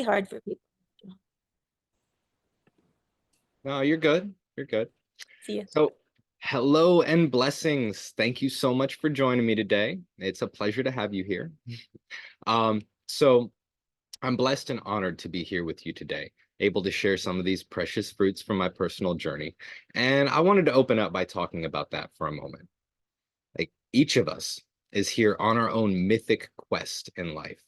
hard for people. No, you're good. You're good. See you. So, hello and blessings. Thank you so much for joining me today. It's a pleasure to have you here. So I'm blessed and honored to be here with you today, able to share some of these precious fruits from my personal journey. And I wanted to open up by talking about that for a moment. Like each of us is here on our own mythic quest in life.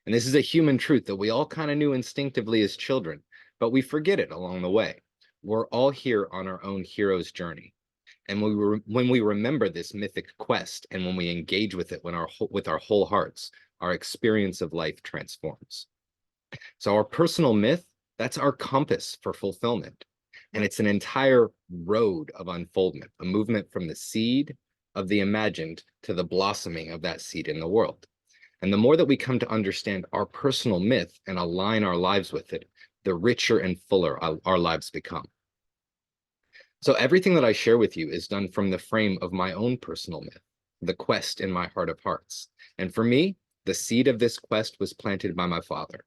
And this is a human truth that we all kind of knew instinctively as children, but we forget it along the way. We're all here on our own hero's journey. And when we remember this mythic quest and when we engage with it with our whole hearts, our experience of life transforms. So our personal myth, that's our compass for fulfillment. And it's an entire road of unfoldment, a movement from the seed of the imagined to the blossoming of that seed in the world. And the more that we come to understand our personal myth and align our lives with it, the richer and fuller our lives become. So everything that I share with you is done from the frame of my own personal myth, the quest in my heart of hearts. And for me, the seed of this quest was planted by my father.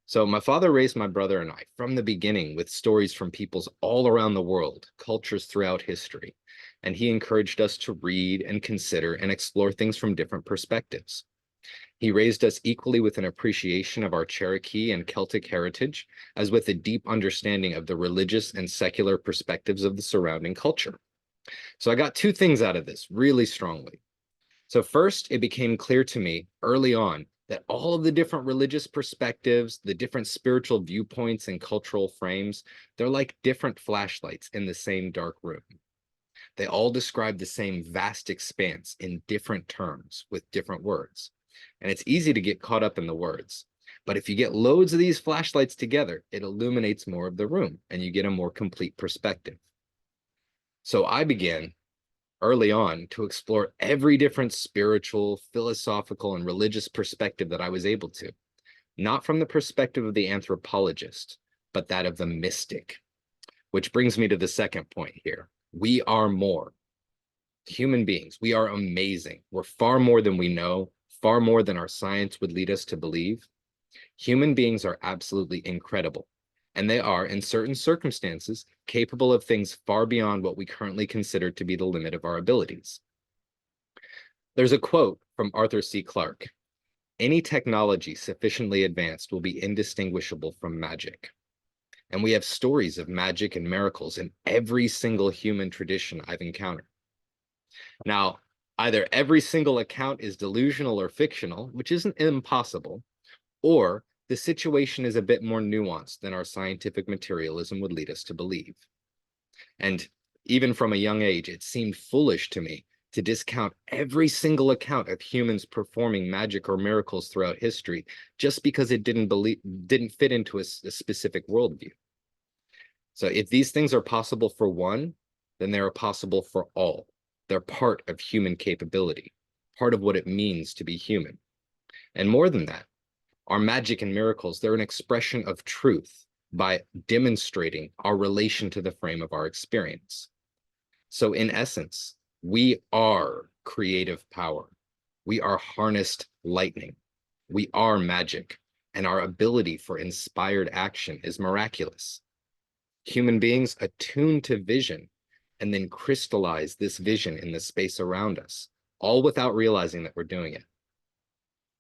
So my father raised my brother and I from the beginning with stories from peoples all around the world, cultures throughout history. And he encouraged us to read and consider and explore things from different perspectives. He raised us equally with an appreciation of our Cherokee and Celtic heritage, as with a deep understanding of the religious and secular perspectives of the surrounding culture. So I got two things out of this really strongly. So first, it became clear to me early on that all of the different religious perspectives, the different spiritual viewpoints and cultural frames, they're like different flashlights in the same dark room. They all describe the same vast expanse in different terms with different words. And it's easy to get caught up in the words. But if you get loads of these flashlights together, it illuminates more of the room and you get a more complete perspective. So I began early on to explore every different spiritual, philosophical, and religious perspective that I was able to, not from the perspective of the anthropologist, but that of the mystic. Which brings me to the second point here. We are more. Human beings, we are amazing. We're far more than we know, far more than our science would lead us to believe. Human beings are absolutely incredible, and they are, in certain circumstances, capable of things far beyond what we currently consider to be the limit of our abilities. There's a quote from Arthur C. Clarke: "Any technology sufficiently advanced will be indistinguishable from magic." And we have stories of magic and miracles in every single human tradition I've encountered. Now, either every single account is delusional or fictional, which isn't impossible, or the situation is a bit more nuanced than our scientific materialism would lead us to believe. And even from a young age, it seemed foolish to me to discount every single account of humans performing magic or miracles throughout history just because it didn't fit into a specific worldview. So if these things are possible for one, then they are possible for all. They're part of human capability, part of what it means to be human. And more than that, our magic and miracles, they're an expression of truth by demonstrating our relation to the frame of our experience. So in essence, we are creative power. We are harnessed lightning. We are magic, and our ability for inspired action is miraculous. Human beings attune to vision and then crystallize this vision in the space around us, all without realizing that we're doing it.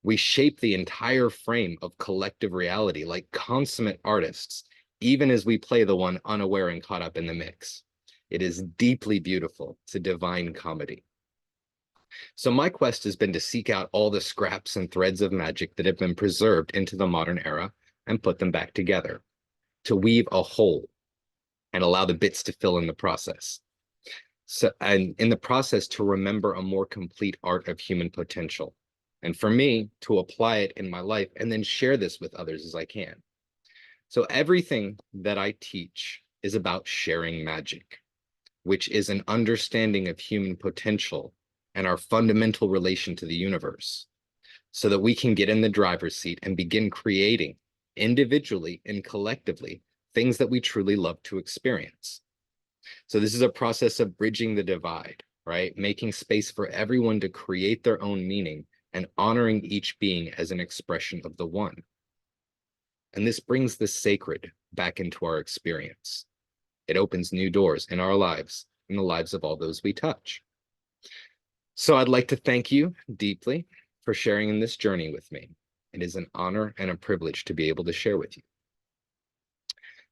We shape the entire frame of collective reality like consummate artists, even as we play the one unaware and caught up in the mix. It is deeply beautiful. It's a divine comedy. So my quest has been to seek out all the scraps and threads of magic that have been preserved into the modern era and put them back together, to weave a whole and allow the bits to fill in the process. So, and in the process, to remember a more complete art of human potential. And for me, to apply it in my life and then share this with others as I can. So everything that I teach is about sharing magic, which is an understanding of human potential and our fundamental relation to the universe, so that we can get in the driver's seat and begin creating individually and collectively things that we truly love to experience. So this is a process of bridging the divide, right? Making space for everyone to create their own meaning and honoring each being as an expression of the one. And this brings the sacred back into our experience. It opens new doors in our lives, in the lives of all those we touch. So I'd like to thank you deeply for sharing in this journey with me. It is an honor and a privilege to be able to share with you.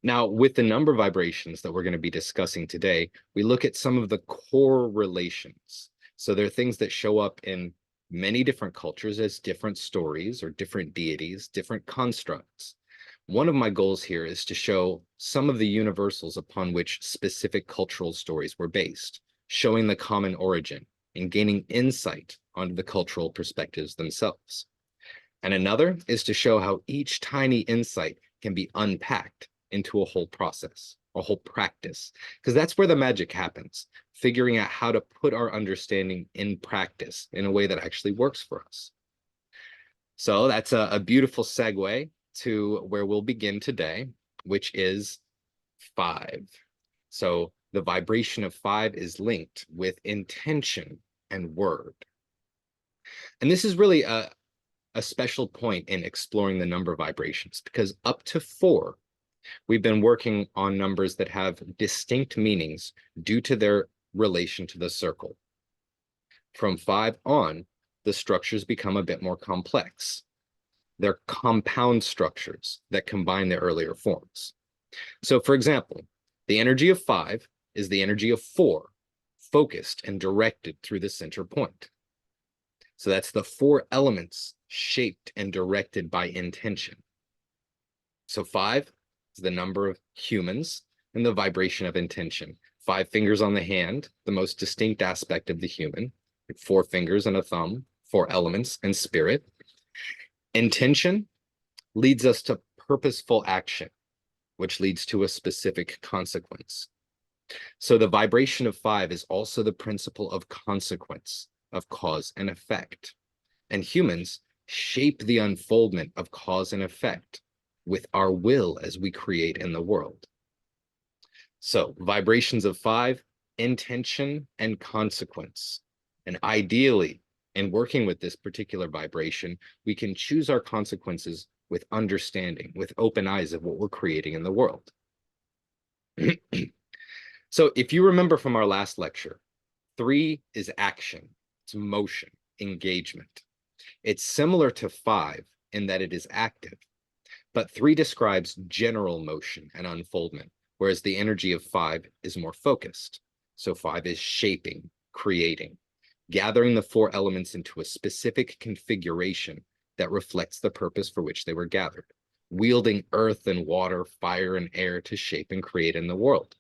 Now, with the number vibrations that we're going to be discussing today, we look at some of the core relations. So there are things that show up in many different cultures as different stories or different deities, different constructs. One of my goals here is to show some of the universals upon which specific cultural stories were based, showing the common origin and gaining insight onto the cultural perspectives themselves. And another is to show how each tiny insight can be unpacked into a whole process, a whole practice, because that's where the magic happens, figuring out how to put our understanding in practice in a way that actually works for us. So that's a beautiful segue to where we'll begin today, which is 5. So the vibration of 5 is linked with intention and word. And this is really a special point in exploring the number vibrations, because up to 4, we've been working on numbers that have distinct meanings due to their relation to the circle. From 5 on, the structures become a bit more complex. They're compound structures that combine their earlier forms. So, for example, the energy of 5 is the energy of 4, focused and directed through the center point. So that's the 4 elements shaped and directed by intention. So 5 is the number of humans and the vibration of intention. 5 fingers on the hand, the most distinct aspect of the human, 4 fingers and a thumb, 4 elements and spirit. Intention leads us to purposeful action, which leads to a specific consequence. So the vibration of 5 is also the principle of consequence, of cause and effect. And humans shape the unfoldment of cause and effect with our will as we create in the world. So vibrations of 5, intention and consequence. And ideally, in working with this particular vibration, we can choose our consequences with understanding, with open eyes of what we're creating in the world. So if you remember from our last lecture, 3 is action, it's motion, engagement. It's similar to 5 in that it is active, but 3 describes general motion and unfoldment, whereas the energy of 5 is more focused. So 5 is shaping, creating, gathering the 4 elements into a specific configuration that reflects the purpose for which they were gathered, wielding earth and water, fire and air to shape and create in the world.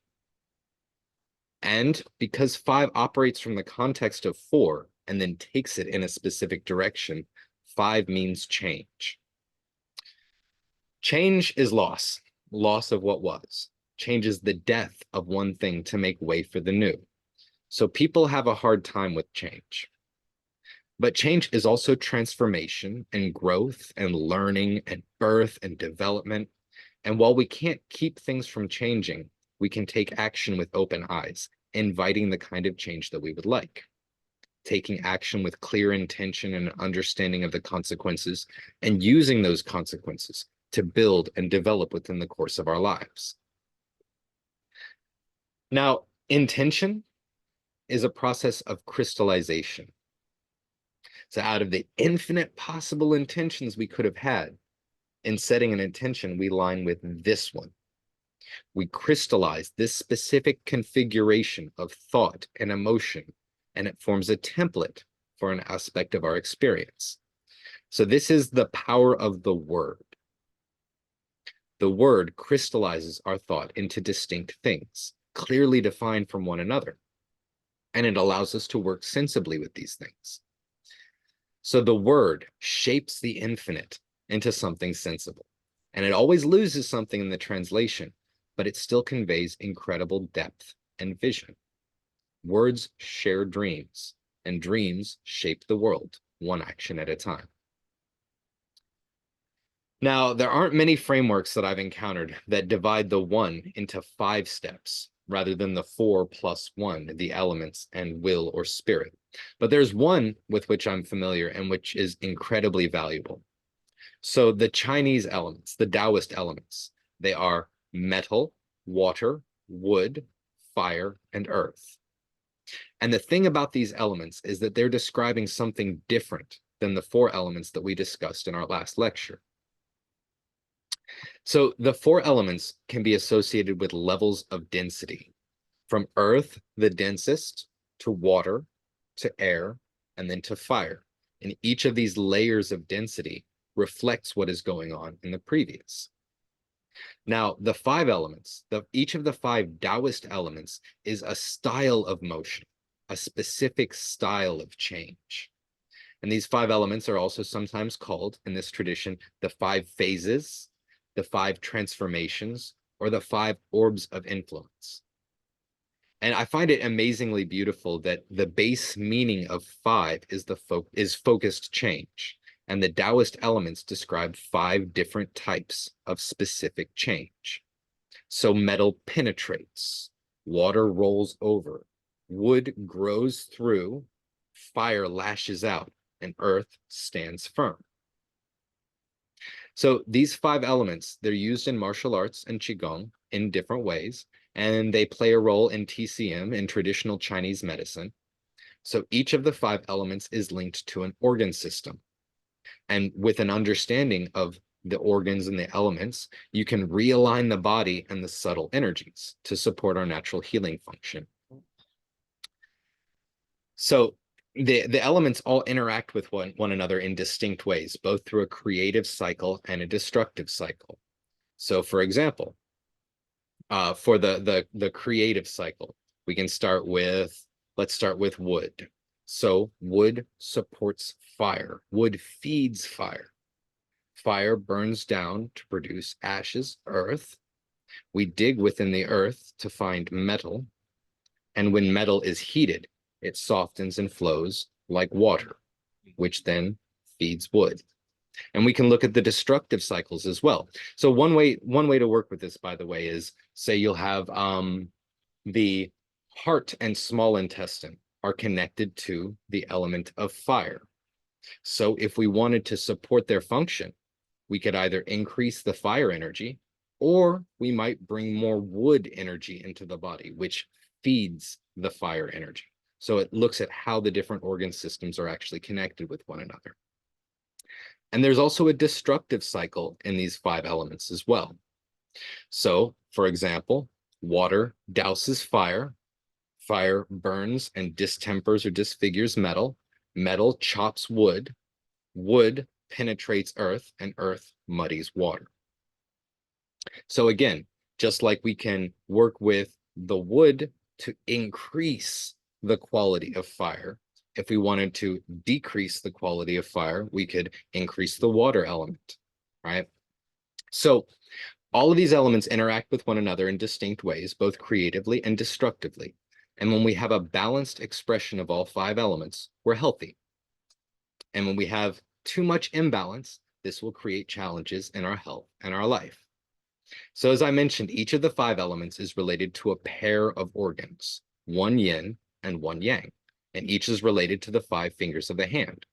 And because 5 operates from the context of 4 and then takes it in a specific direction, 5 means change. Change is loss, loss of what was. Change is the death of one thing to make way for the new. So people have a hard time with change. But change is also transformation and growth and learning and birth and development. And while we can't keep things from changing, we can take action with open eyes, inviting the kind of change that we would like. Taking action with clear intention and understanding of the consequences, and using those consequences to build and develop within the course of our lives. Now, intention is a process of crystallization. So out of the infinite possible intentions we could have had, in setting an intention, we line with this one. We crystallize this specific configuration of thought and emotion, and it forms a template for an aspect of our experience. So this is the power of the word. The word crystallizes our thought into distinct things, clearly defined from one another, and it allows us to work sensibly with these things. So the word shapes the infinite into something sensible, and it always loses something in the translation, but it still conveys incredible depth and vision. Words share dreams, and dreams shape the world, one action at a time. Now, there aren't many frameworks that I've encountered that divide the 1 into 5 steps, rather than the 4 plus 1, the elements and will or spirit. But there's one with which I'm familiar and which is incredibly valuable. So the Chinese elements, the Taoist elements, they are metal, water, wood, fire, and earth. And the thing about these elements is that they're describing something different than the four elements that we discussed in our last lecture. So the four elements can be associated with levels of density, from earth, the densest, to water, to air, and then to fire. And each of these layers of density reflects what is going on in the previous. Now, the five elements, each of the five Taoist elements is a style of motion, a specific style of change. And these five elements are also sometimes called, in this tradition, the five phases, the five transformations, or the five orbs of influence. And I find it amazingly beautiful that the base meaning of five is focused change. And the Taoist elements describe five different types of specific change. So metal penetrates, water rolls over, wood grows through, fire lashes out, and earth stands firm. So these five elements, they're used in martial arts and Qigong in different ways, and they play a role in TCM, in traditional Chinese medicine. So each of the five elements is linked to an organ system. And with an understanding of the organs and the elements, you can realign the body and the subtle energies to support our natural healing function. So the elements all interact with one another in distinct ways, both through a creative cycle and a destructive cycle. So for example, for the creative cycle, we can let's start with wood. So wood supports fire. Wood feeds fire. Fire burns down to produce ashes, earth. We dig within the earth to find metal. And when metal is heated, it softens and flows like water, which then feeds wood. And we can look at the destructive cycles as well. So one way to work with this, by the way, is say you'll have the heart and small intestine are connected to the element of fire. So if we wanted to support their function, we could either increase the fire energy, or we might bring more wood energy into the body, which feeds the fire energy. So it looks at how the different organ systems are actually connected with one another. And there's also a destructive cycle in these five elements as well. So, for example, water douses fire, fire burns and distempers or disfigures metal, metal chops wood, wood penetrates earth, and earth muddies water. So again, just like we can work with the wood to increase the quality of fire, if we wanted to decrease the quality of fire, we could increase the water element, right? So all of these elements interact with one another in distinct ways, both creatively and destructively. And when we have a balanced expression of all five elements, we're healthy. And when we have too much imbalance, this will create challenges in our health and our life. So as I mentioned, each of the five elements is related to a pair of organs, one yin and one yang, and each is related to the five fingers of the hand.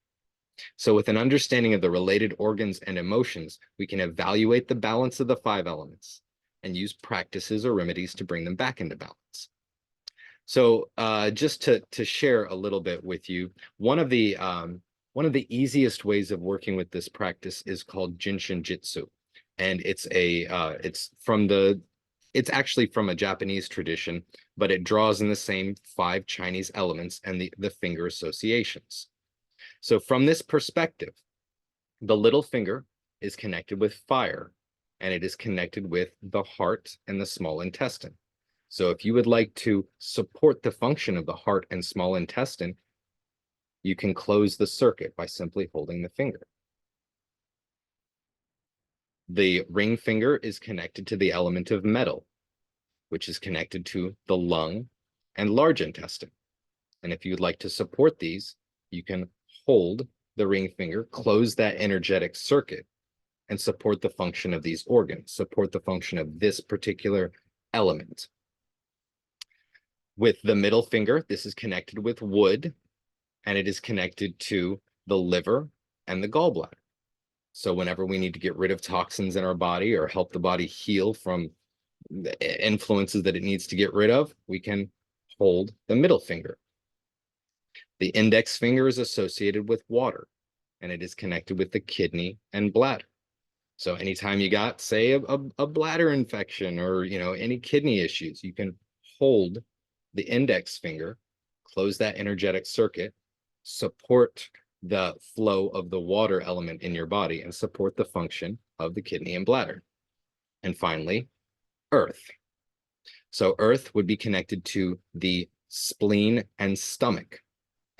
So with an understanding of the related organs and emotions, we can evaluate the balance of the five elements and use practices or remedies to bring them back into balance. So just to share a little bit with you, one of the easiest ways of working with this practice is called Jinshin Jitsu. And it's actually from a Japanese tradition, but it draws in the same five Chinese elements and the finger associations. So from this perspective, the little finger is connected with fire, and it is connected with the heart and the small intestine. So if you would like to support the function of the heart and small intestine, you can close the circuit by simply holding the finger. The ring finger is connected to the element of metal, which is connected to the lung and large intestine. And if you'd like to support these, you can hold the ring finger, close that energetic circuit, and support the function of these organs, support the function of this particular element. With the middle finger, this is connected with wood, and it is connected to the liver and the gallbladder. So whenever we need to get rid of toxins in our body or help the body heal from the influences that it needs to get rid of, we can hold the middle finger. The index finger is associated with water, and it is connected with the kidney and bladder. So anytime you got, say, a bladder infection or, any kidney issues, you can hold the index finger, close that energetic circuit, support the flow of the water element in your body, and support the function of the kidney and bladder. And finally, earth. So earth would be connected to the spleen and stomach.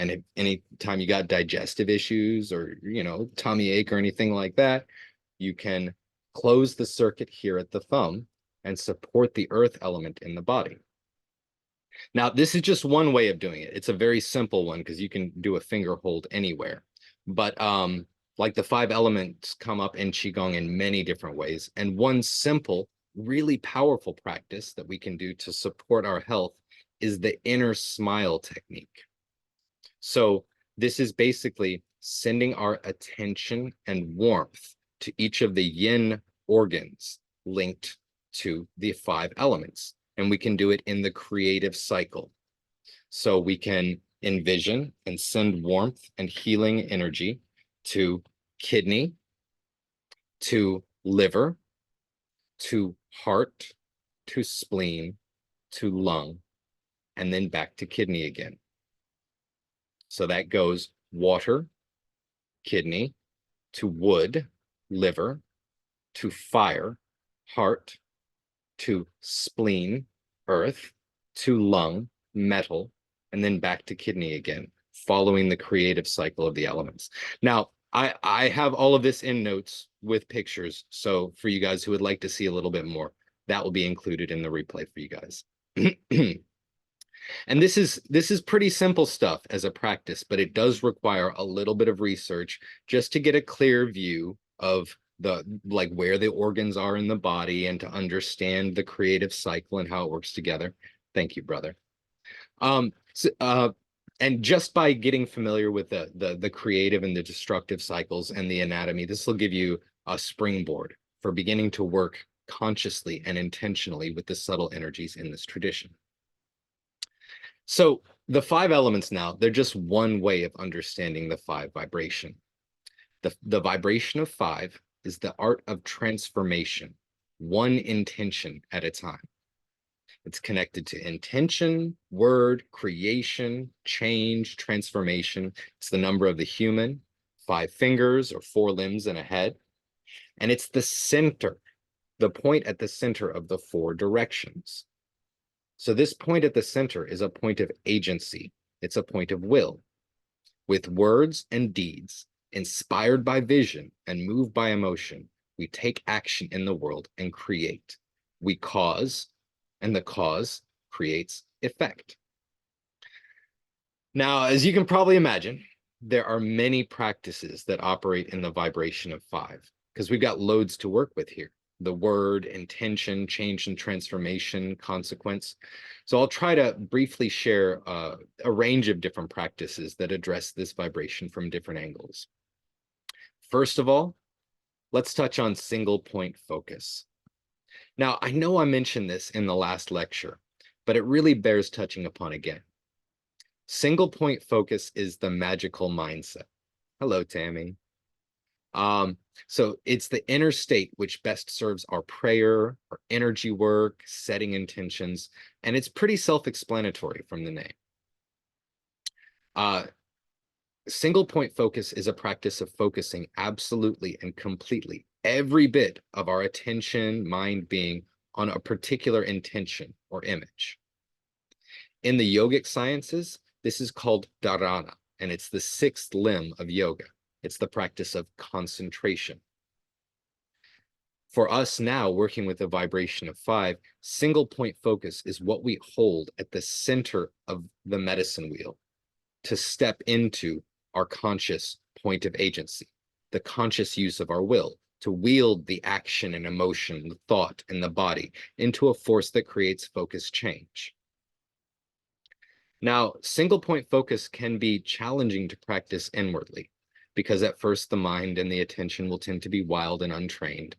And if any time you got digestive issues or, tummy ache or anything like that, you can close the circuit here at the thumb and support the earth element in the body. Now, this is just one way of doing it. It's a very simple one because you can do a finger hold anywhere. But like the 5 elements come up in Qigong in many different ways. And one simple, really powerful practice that we can do to support our health is the inner smile technique. So this is basically sending our attention and warmth to each of the yin organs linked to the 5 elements. And we can do it in the creative cycle. So we can envision and send warmth and healing energy to kidney, to liver, to heart, to spleen, to lung, and then back to kidney again. So that goes water, kidney, to wood, liver, to fire, heart, to spleen, earth, to lung, metal, and then back to kidney again, following the creative cycle of the elements. Now, I have all of this in notes with pictures. So for you guys who would like to see a little bit more, that will be included in the replay for you guys. And this is pretty simple stuff as a practice, but it does require a little bit of research just to get a clear view of where the organs are in the body and to understand the creative cycle and how it works together. Thank you, brother. And just by getting familiar with the creative and the destructive cycles and the anatomy, this will give you a springboard for beginning to work consciously and intentionally with the subtle energies in this tradition. So the 5 elements now, they're just one way of understanding the 5 vibration. The vibration of 5 is the art of transformation, one intention at a time. It's connected to intention, word, creation, change, transformation. It's the number of the human, 5 fingers or 4 limbs and a head. And it's the center, the point at the center of the 4 directions. So this point at the center is a point of agency. It's a point of will. With words and deeds, inspired by vision and moved by emotion, we take action in the world and create. We cause, and the cause creates effect. Now, as you can probably imagine, there are many practices that operate in the vibration of 5 because we've got loads to work with here. The word, intention, change and transformation, consequence. So I'll try to briefly share a range of different practices that address this vibration from different angles. First of all, let's touch on single point focus. Now, I know I mentioned this in the last lecture, but it really bears touching upon again. Single point focus is the magical mindset. Hello, Tammy. So it's the inner state which best serves our prayer, our energy work, setting intentions, and it's pretty self-explanatory from the name. Single point focus is a practice of focusing absolutely and completely every bit of our attention, mind, being on a particular intention or image. In the yogic sciences, this is called dharana, and it's the 6th limb of yoga. It's the practice of concentration. For us now, working with a vibration of 5, single point focus is what we hold at the center of the medicine wheel to step into our conscious point of agency, the conscious use of our will, to wield the action and emotion, the thought, and the body into a force that creates focus change. Now, single point focus can be challenging to practice inwardly because at first the mind and the attention will tend to be wild and untrained.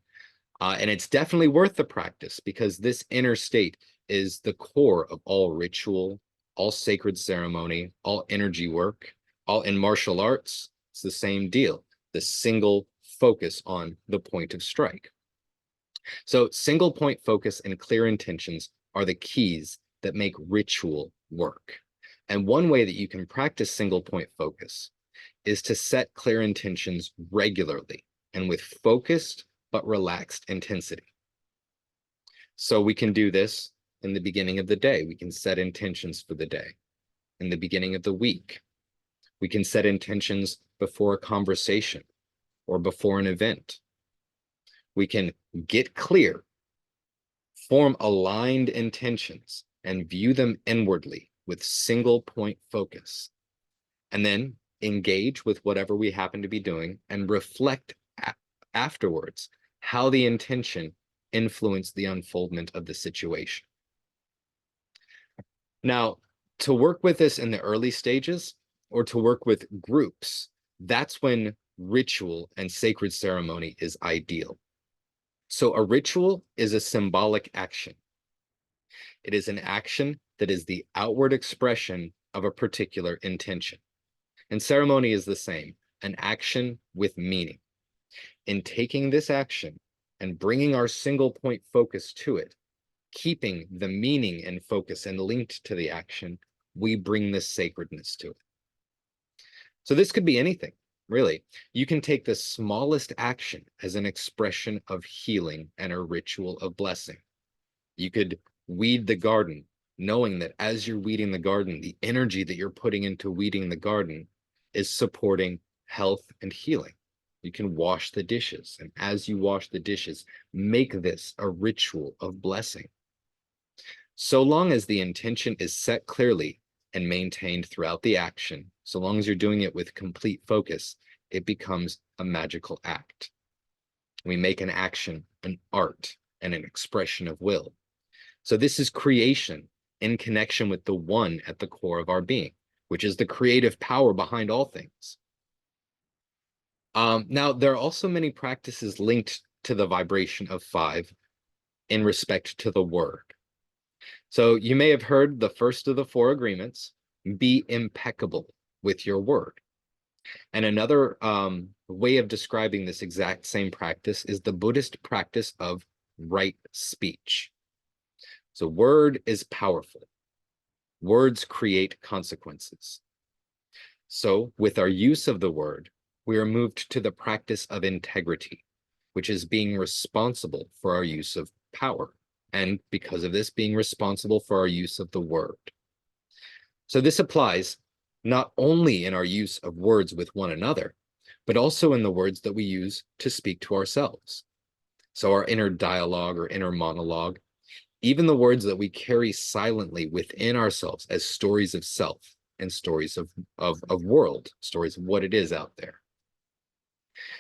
And it's definitely worth the practice because this inner state is the core of all ritual, all sacred ceremony, all energy work, all in martial arts. It's the same deal, the single focus on the point of strike. So single point focus and clear intentions are the keys that make ritual work. And one way that you can practice single point focus is to set clear intentions regularly and with focused but relaxed intensity. So we can do this in the beginning of the day. We can set intentions for the day. In the beginning of the week, we can set intentions before a conversation or before an event. We can get clear, form aligned intentions, and view them inwardly with single point focus. And then engage with whatever we happen to be doing and reflect afterwards how the intention influenced the unfoldment of the situation. Now, to work with this in the early stages or to work with groups, that's when ritual and sacred ceremony is ideal. So a ritual is a symbolic action. It is an action that is the outward expression of a particular intention. And ceremony is the same, an action with meaning. In taking this action and bringing our single point focus to it, keeping the meaning and focus and linked to the action, we bring this sacredness to it. So this could be anything, really. You can take the smallest action as an expression of healing and a ritual of blessing. You could weed the garden, knowing that as you're weeding the garden, the energy that you're putting into weeding the garden is supporting health and healing. You can wash the dishes, and as you wash the dishes, make this a ritual of blessing. So long as the intention is set clearly and maintained throughout the action, so long as you're doing it with complete focus, it becomes a magical act. We make an action an art and an expression of will. So this is creation in connection with the one at the core of our being, which is the creative power behind all things. Now, there are also many practices linked to the vibration of 5 in respect to the word. So you may have heard the first of the 4 agreements, be impeccable with your word. And another way of describing this exact same practice is the Buddhist practice of right speech. So word is powerful. Words create consequences. So with our use of the word, we are moved to the practice of integrity, which is being responsible for our use of power. And because of this, being responsible for our use of the word. So this applies not only in our use of words with one another, but also in the words that we use to speak to ourselves. So our inner dialogue or inner monologue, even the words that we carry silently within ourselves as stories of self and stories of world, stories of what it is out there.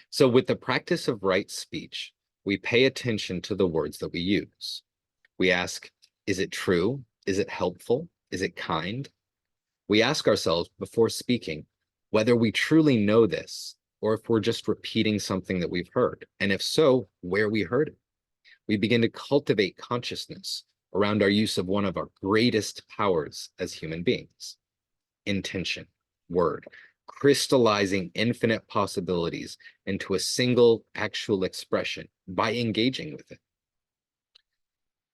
So with the practice of right speech, we pay attention to the words that we use. We ask, is it true? Is it helpful? Is it kind? We ask ourselves before speaking whether we truly know this or if we're just repeating something that we've heard. And if so, where we heard it. We begin to cultivate consciousness around our use of one of our greatest powers as human beings, intention, word, crystallizing infinite possibilities into a single actual expression by engaging with it.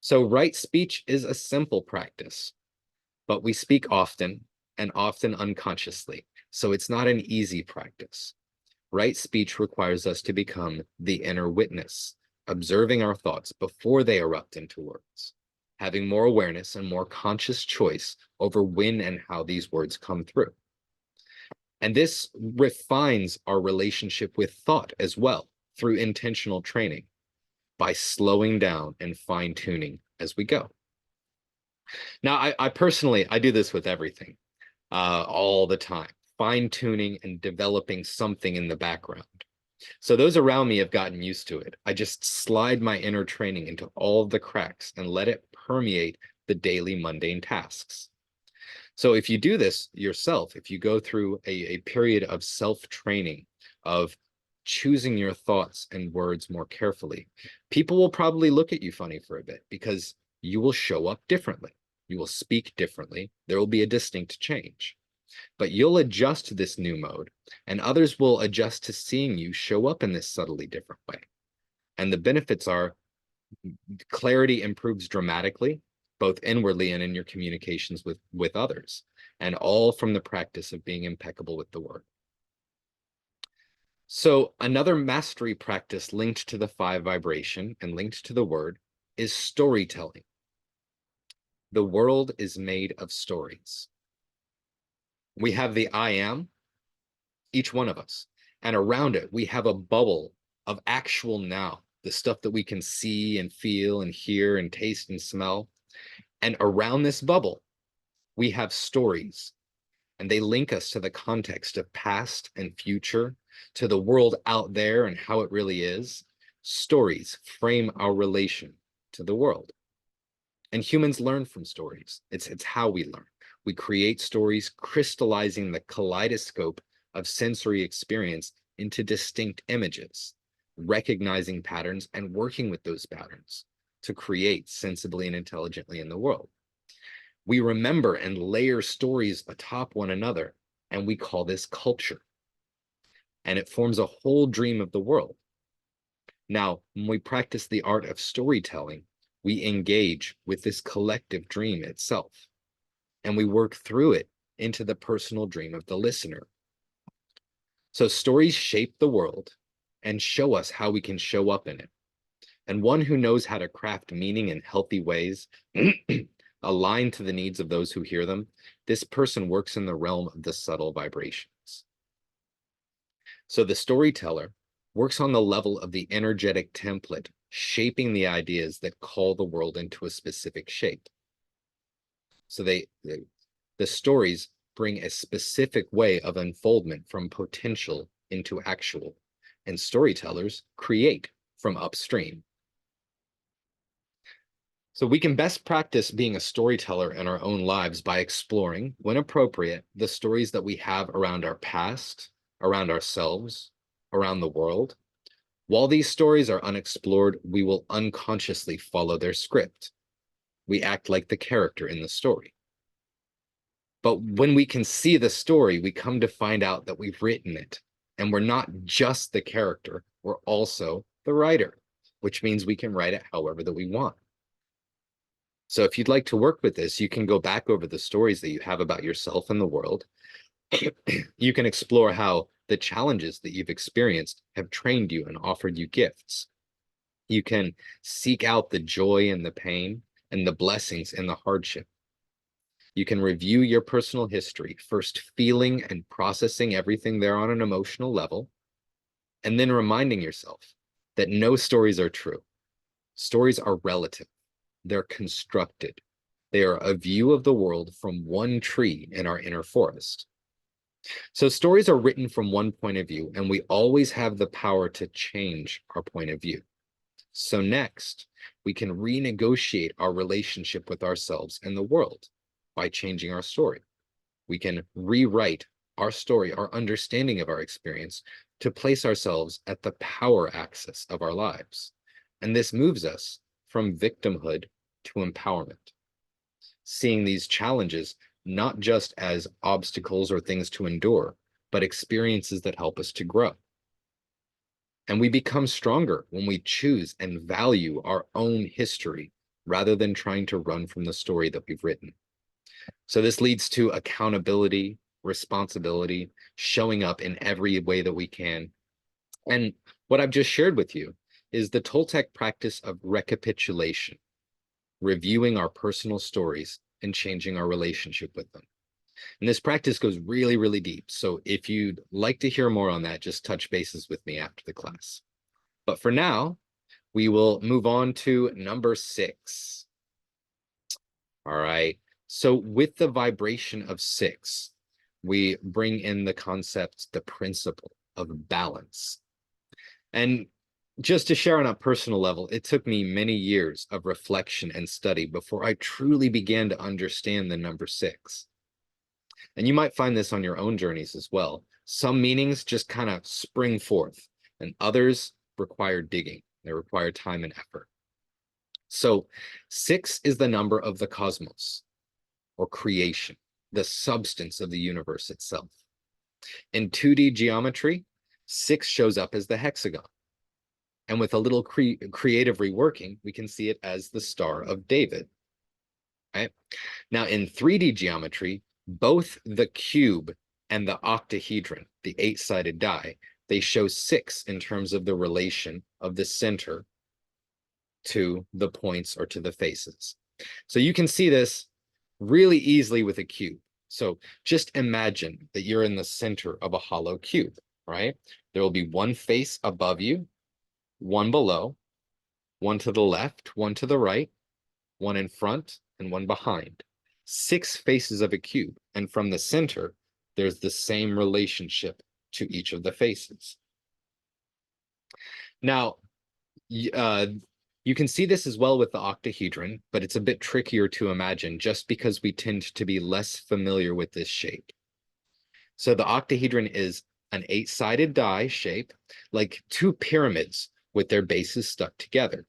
So right speech is a simple practice, but we speak often and often unconsciously. So it's not an easy practice. Right speech requires us to become the inner witness, observing our thoughts before they erupt into words, having more awareness and more conscious choice over when and how these words come through. And this refines our relationship with thought as well through intentional training by slowing down and fine-tuning as we go. Now, I personally, I do this with everything all the time, fine-tuning and developing something in the background. So those around me have gotten used to it. I just slide my inner training into all of the cracks and let it permeate the daily mundane tasks. So if you do this yourself, if you go through a period of self-training, of choosing your thoughts and words more carefully. People will probably look at you funny for a bit because you will show up differently. You will speak differently. There will be a distinct change. But you'll adjust to this new mode, and others will adjust to seeing you show up in this subtly different way. And the benefits are clarity improves dramatically, both inwardly and in your communications with others, and all from the practice of being impeccable with the word. So another mastery practice linked to the 5 vibration and linked to the word is storytelling. The world is made of stories. We have the I am, each one of us, and around it, we have a bubble of actual now, the stuff that we can see and feel and hear and taste and smell. And around this bubble, we have stories, and they link us to the context of past and future, to the world out there and how it really is. Stories frame our relation to the world. And humans learn from stories. It's how we learn. We create stories, crystallizing the kaleidoscope of sensory experience into distinct images, recognizing patterns and working with those patterns to create sensibly and intelligently in the world. We remember and layer stories atop one another, and we call this culture. And it forms a whole dream of the world. Now, when we practice the art of storytelling, we engage with this collective dream itself, and we work through it into the personal dream of the listener. So stories shape the world and show us how we can show up in it. And one who knows how to craft meaning in healthy ways, aligned to the needs of those who hear them, this person works in the realm of the subtle vibrations. So the storyteller works on the level of the energetic template, shaping the ideas that call the world into a specific shape. So the stories bring a specific way of unfoldment from potential into actual, and storytellers create from upstream. So we can best practice being a storyteller in our own lives by exploring, when appropriate, the stories that we have around our past, around ourselves, around the world. While these stories are unexplored, we will unconsciously follow their script. We act like the character in the story. But when we can see the story, we come to find out that we've written it. And we're not just the character, we're also the writer, which means we can write it however that we want. So if you'd like to work with this, you can go back over the stories that you have about yourself and the world. You can explore how the challenges that you've experienced have trained you and offered you gifts. You can seek out the joy and the pain and the blessings and the hardship. You can review your personal history, first feeling and processing everything there on an emotional level, and then reminding yourself that no stories are true. Stories are relative. They're constructed. They are a view of the world from one tree in our inner forest. So stories are written from one point of view, and we always have the power to change our point of view. So next, we can renegotiate our relationship with ourselves and the world by changing our story. We can rewrite our story, our understanding of our experience, to place ourselves at the power axis of our lives. And this moves us from victimhood to empowerment, seeing these challenges not just as obstacles or things to endure, but experiences that help us to grow. And we become stronger when we choose and value our own history rather than trying to run from the story that we've written. So this leads to accountability, responsibility, showing up in every way that we can. And what I've just shared with you is the Toltec practice of recapitulation, reviewing our personal stories and changing our relationship with them. And this practice goes really, really deep. So if you'd like to hear more on that, just touch bases with me after the class. But for now, we will move on to number 6. All right. So with the vibration of 6, we bring in the concept, the principle of balance. And just to share on a personal level, it took me many years of reflection and study before I truly began to understand the number 6. And you might find this on your own journeys as well. Some meanings just kind of spring forth, and others require digging. They require time and effort. So 6 is the number of the cosmos, or creation, the substance of the universe itself. In 2D geometry, 6 shows up as the hexagon. And with a little creative reworking, we can see it as the Star of David. Right? Now, in 3D geometry, both the cube and the octahedron, the 8-sided die, they show 6 in terms of the relation of the center to the points or to the faces. So you can see this really easily with a cube. So just imagine that you're in the center of a hollow cube, right? There will be one face above you, one below, one to the left, one to the right, one in front, and one behind. 6 faces of a cube. And from the center, there's the same relationship to each of the faces. Now, you can see this as well with the octahedron, but it's a bit trickier to imagine just because we tend to be less familiar with this shape. So the octahedron is an 8-sided die shape, like 2 pyramids with their bases stuck together.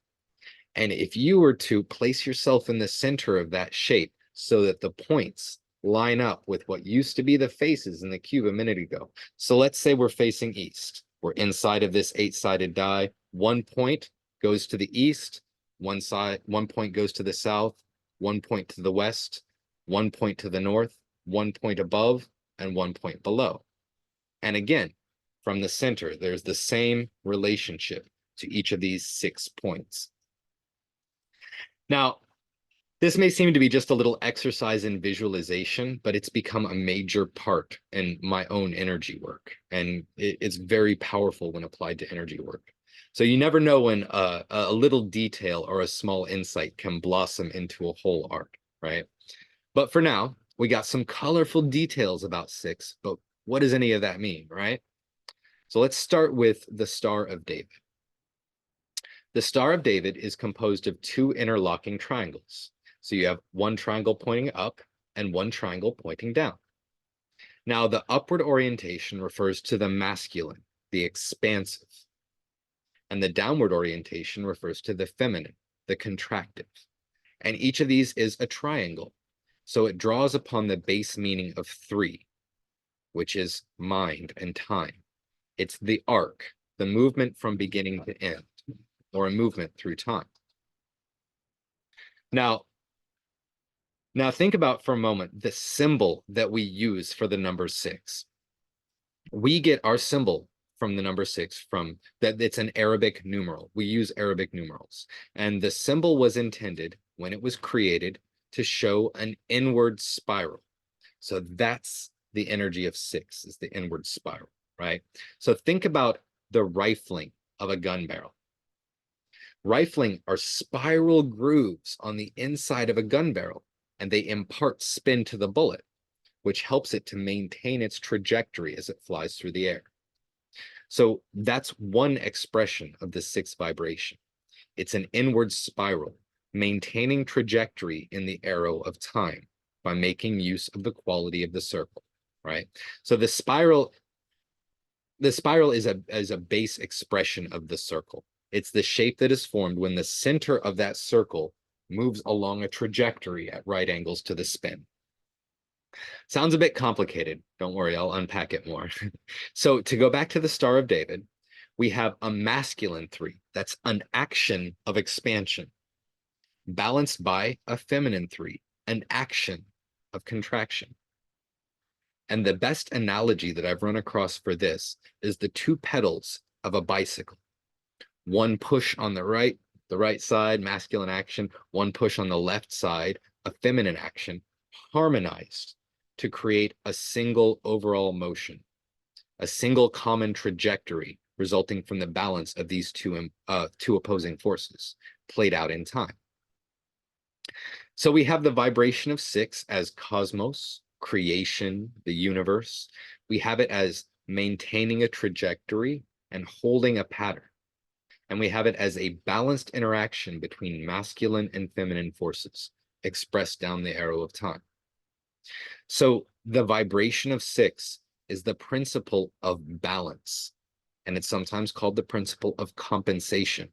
And if you were to place yourself in the center of that shape so that the points line up with what used to be the faces in the cube a minute ago. So let's say we're facing east. We're inside of this 8-sided die. One point goes to the east, one point goes to the south, one point to the west, one point to the north, one point above, and one point below. And again, from the center, there's the same relationship to each of these 6 points. Now, this may seem to be just a little exercise in visualization, but it's become a major part in my own energy work. And it's very powerful when applied to energy work. So you never know when a little detail or a small insight can blossom into a whole art, right? But for now, we got some colorful details about 6, but what does any of that mean, right? So let's start with the Star of David. The Star of David is composed of 2 interlocking triangles. So you have one triangle pointing up and one triangle pointing down. Now, the upward orientation refers to the masculine, the expansive. And the downward orientation refers to the feminine, the contractive. And each of these is a triangle. So it draws upon the base meaning of 3, which is mind and time. It's the arc, the movement from beginning to end, or a movement through time. Now think about for a moment the symbol that we use for the number 6. We get our symbol from the number 6 from that. It's an Arabic numeral. We use Arabic numerals. And the symbol was intended when it was created to show an inward spiral. So that's the energy of 6, is the inward spiral, right? So think about the rifling of a gun barrel. Rifling are spiral grooves on the inside of a gun barrel, and they impart spin to the bullet, which helps it to maintain its trajectory as it flies through the air. So that's one expression of the 6 vibration. It's an inward spiral, maintaining trajectory in the arrow of time by making use of the quality of the circle, right? So the spiral is a base expression of the circle. It's the shape that is formed when the center of that circle moves along a trajectory at right angles to the spin. Sounds a bit complicated. Don't worry, I'll unpack it more. So to go back to the Star of David, we have a masculine 3. That's an action of expansion, balanced by a feminine 3, an action of contraction. And the best analogy that I've run across for this is the 2 pedals of a bicycle. One push on the right side, masculine action, one push on the left side, a feminine action, harmonized to create a single overall motion, a single common trajectory resulting from the balance of these two opposing forces played out in time. So we have the vibration of 6 as cosmos, creation, the universe. We have it as maintaining a trajectory and holding a pattern. And we have it as a balanced interaction between masculine and feminine forces expressed down the arrow of time. So the vibration of 6 is the principle of balance, and it's sometimes called the principle of compensation.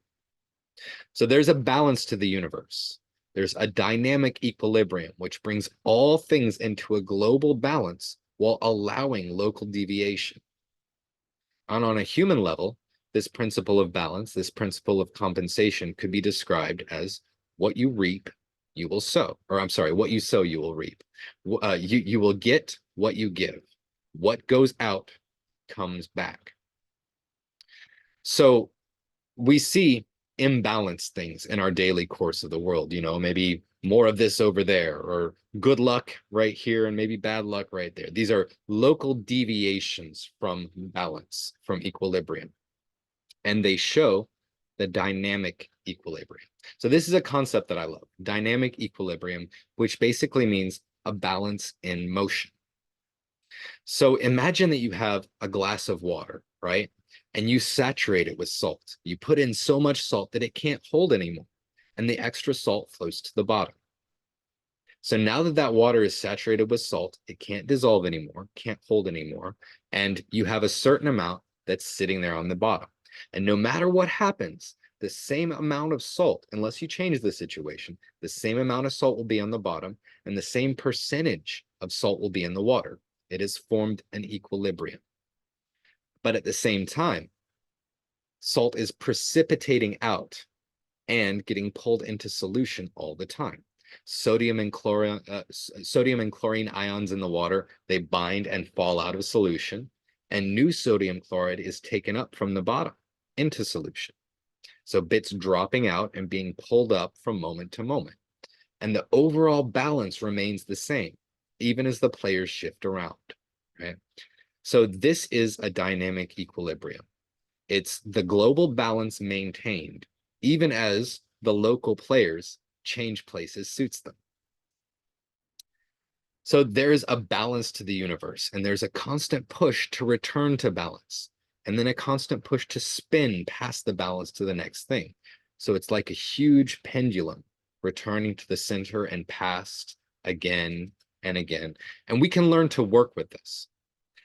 So there's a balance to the universe. There's a dynamic equilibrium, which brings all things into a global balance while allowing local deviation. And on a human level, this principle of balance, this principle of compensation could be described as what you reap, you will sow. Or I'm sorry, what you sow, you will reap. You will get what you give. What goes out comes back. So we see imbalanced things in our daily course of the world, maybe more of this over there, or good luck right here, and maybe bad luck right there. These are local deviations from balance, from equilibrium, and they show the dynamic equilibrium. So this is a concept that I love, dynamic equilibrium, which basically means a balance in motion. So imagine that you have a glass of water, right? And you saturate it with salt. You put in so much salt that it can't hold anymore, and the extra salt flows to the bottom. So now that that water is saturated with salt, it can't dissolve anymore, can't hold anymore, and you have a certain amount that's sitting there on the bottom. And no matter what happens, the same amount of salt, unless you change the situation, the same amount of salt will be on the bottom, and the same percentage of salt will be in the water. It has formed an equilibrium. But at the same time, salt is precipitating out and getting pulled into solution all the time. Sodium and chlorine ions in the water, they bind and fall out of solution, and new sodium chloride is taken up from the bottom into solution. So bits dropping out and being pulled up from moment to moment. And the overall balance remains the same, even as the players shift around, right? So this is a dynamic equilibrium. It's the global balance maintained, even as the local players change places suits them. So there's a balance to the universe, and there's a constant push to return to balance, and then a constant push to spin past the balance to the next thing. So it's like a huge pendulum returning to the center and past again and again. And we can learn to work with this.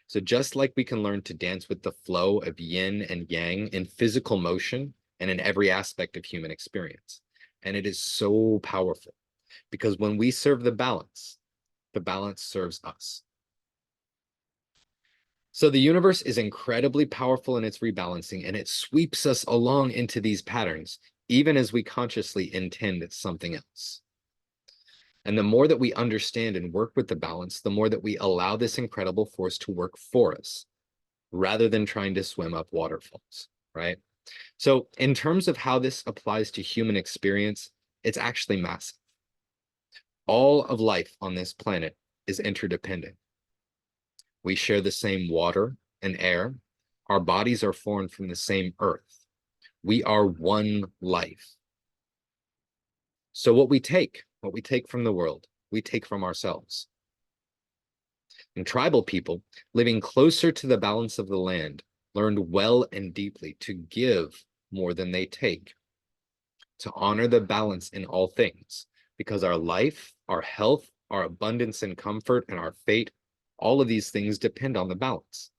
So just like we can learn to dance with the flow of yin and yang in physical motion and in every aspect of human experience. And it is so powerful because when we serve the balance serves us. So the universe is incredibly powerful in its rebalancing, and it sweeps us along into these patterns, even as we consciously intend something else. And the more that we understand and work with the balance, the more that we allow this incredible force to work for us, rather than trying to swim up waterfalls, right? So in terms of how this applies to human experience, it's actually massive. All of life on this planet is interdependent. We share the same water and air. Our bodies are formed from the same earth. We are one life. So what we take from the world, we take from ourselves. And tribal people living closer to the balance of the land learned well and deeply to give more than they take, to honor the balance in all things, because our life, our health, our abundance and comfort, and our fate, all of these things depend on the balance.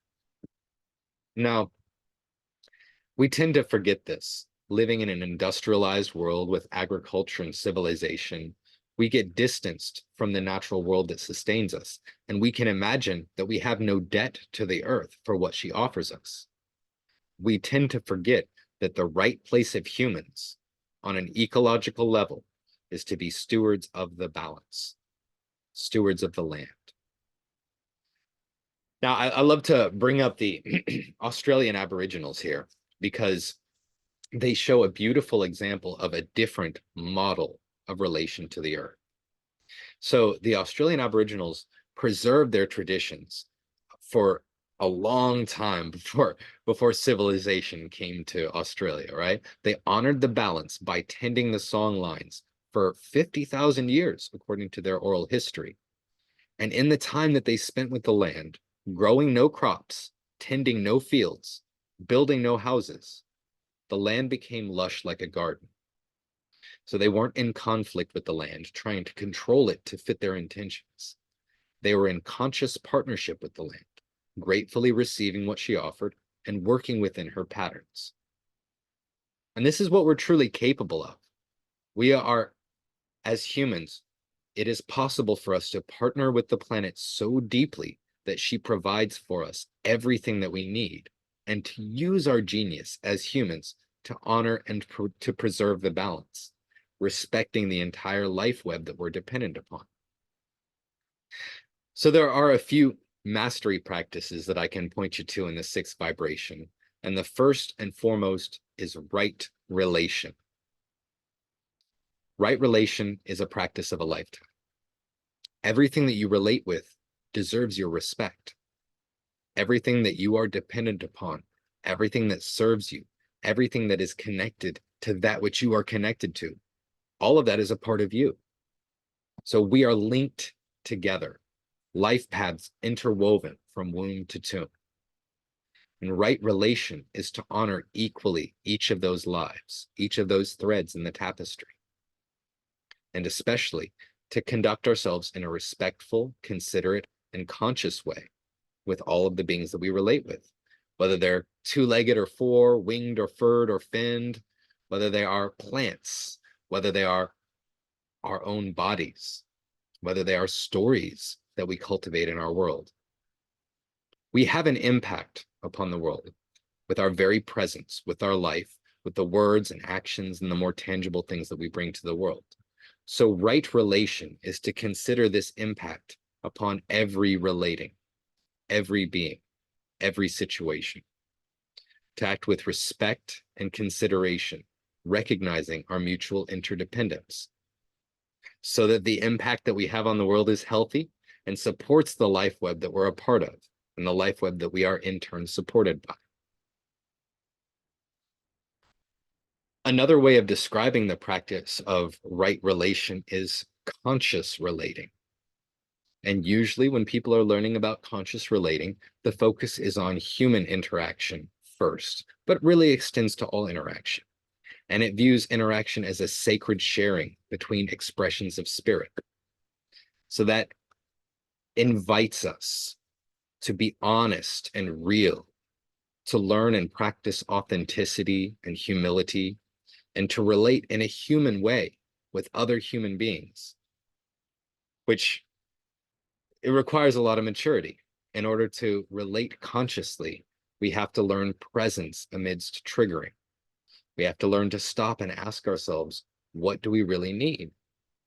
Now, we tend to forget this. Living in an industrialized world with agriculture and civilization, we get distanced from the natural world that sustains us, and we can imagine that we have no debt to the earth for what she offers us. We tend to forget that the right place of humans on an ecological level is to be stewards of the balance, stewards of the land. Now, I love to bring up the Australian Aboriginals here because they show a beautiful example of a different model of relation to the earth. So the Australian Aboriginals preserved their traditions for a long time before civilization came to Australia, right? They honored the balance by tending the song lines for 50,000 years, according to their oral history. And in the time that they spent with the land, growing no crops, tending no fields, building no houses, the land became lush like a garden. So they weren't in conflict with the land, trying to control it to fit their intentions. They were in conscious partnership with the land, gratefully receiving what she offered, and working within her patterns. And this is what we're truly capable of. We are, as humans, it is possible for us to partner with the planet so deeply that she provides for us everything that we need, and to use our genius as humans to honor and to preserve the balance, respecting the entire life web that we're dependent upon. So there are a few mastery practices that I can point you to in the sixth vibration. And the first and foremost is right relation. Right relation is a practice of a lifetime. Everything that you relate with deserves your respect. Everything that you are dependent upon, everything that serves you, everything that is connected to that which you are connected to, all of that is a part of you. So we are linked together, life paths interwoven from womb to tomb. And right relation is to honor equally each of those lives, each of those threads in the tapestry. And especially to conduct ourselves in a respectful, considerate, and conscious way with all of the beings that we relate with, whether they're two-legged or four, winged or furred or finned, whether they are plants, whether they are our own bodies, whether they are stories that we cultivate in our world. We have an impact upon the world with our very presence, with our life, with the words and actions and the more tangible things that we bring to the world. So right relation is to consider this impact upon every relating, every being, every situation, to act with respect and consideration, recognizing our mutual interdependence, so that the impact that we have on the world is healthy and supports the life web that we're a part of, and the life web that we are in turn supported by. Another way of describing the practice of right relation is conscious relating. And usually when people are learning about conscious relating, the focus is on human interaction first, but really extends to all interaction. And it views interaction as a sacred sharing between expressions of spirit. So that invites us to be honest and real, to learn and practice authenticity and humility, and to relate in a human way with other human beings, which it requires a lot of maturity. In order to relate consciously, we have to learn presence amidst triggering. We have to learn to stop and ask ourselves, what do we really need?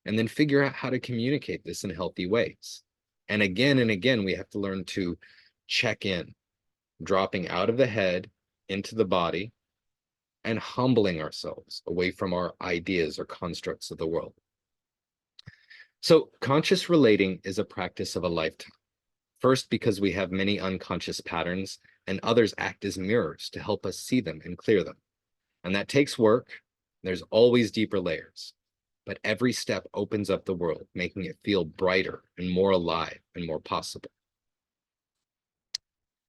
And then figure out how to communicate this in healthy ways. And again, we have to learn to check in, dropping out of the head into the body, and humbling ourselves away from our ideas or constructs of the world. So conscious relating is a practice of a lifetime. First, because we have many unconscious patterns, and others act as mirrors to help us see them and clear them. And that takes work. There's always deeper layers, but every step opens up the world, making it feel brighter and more alive and more possible.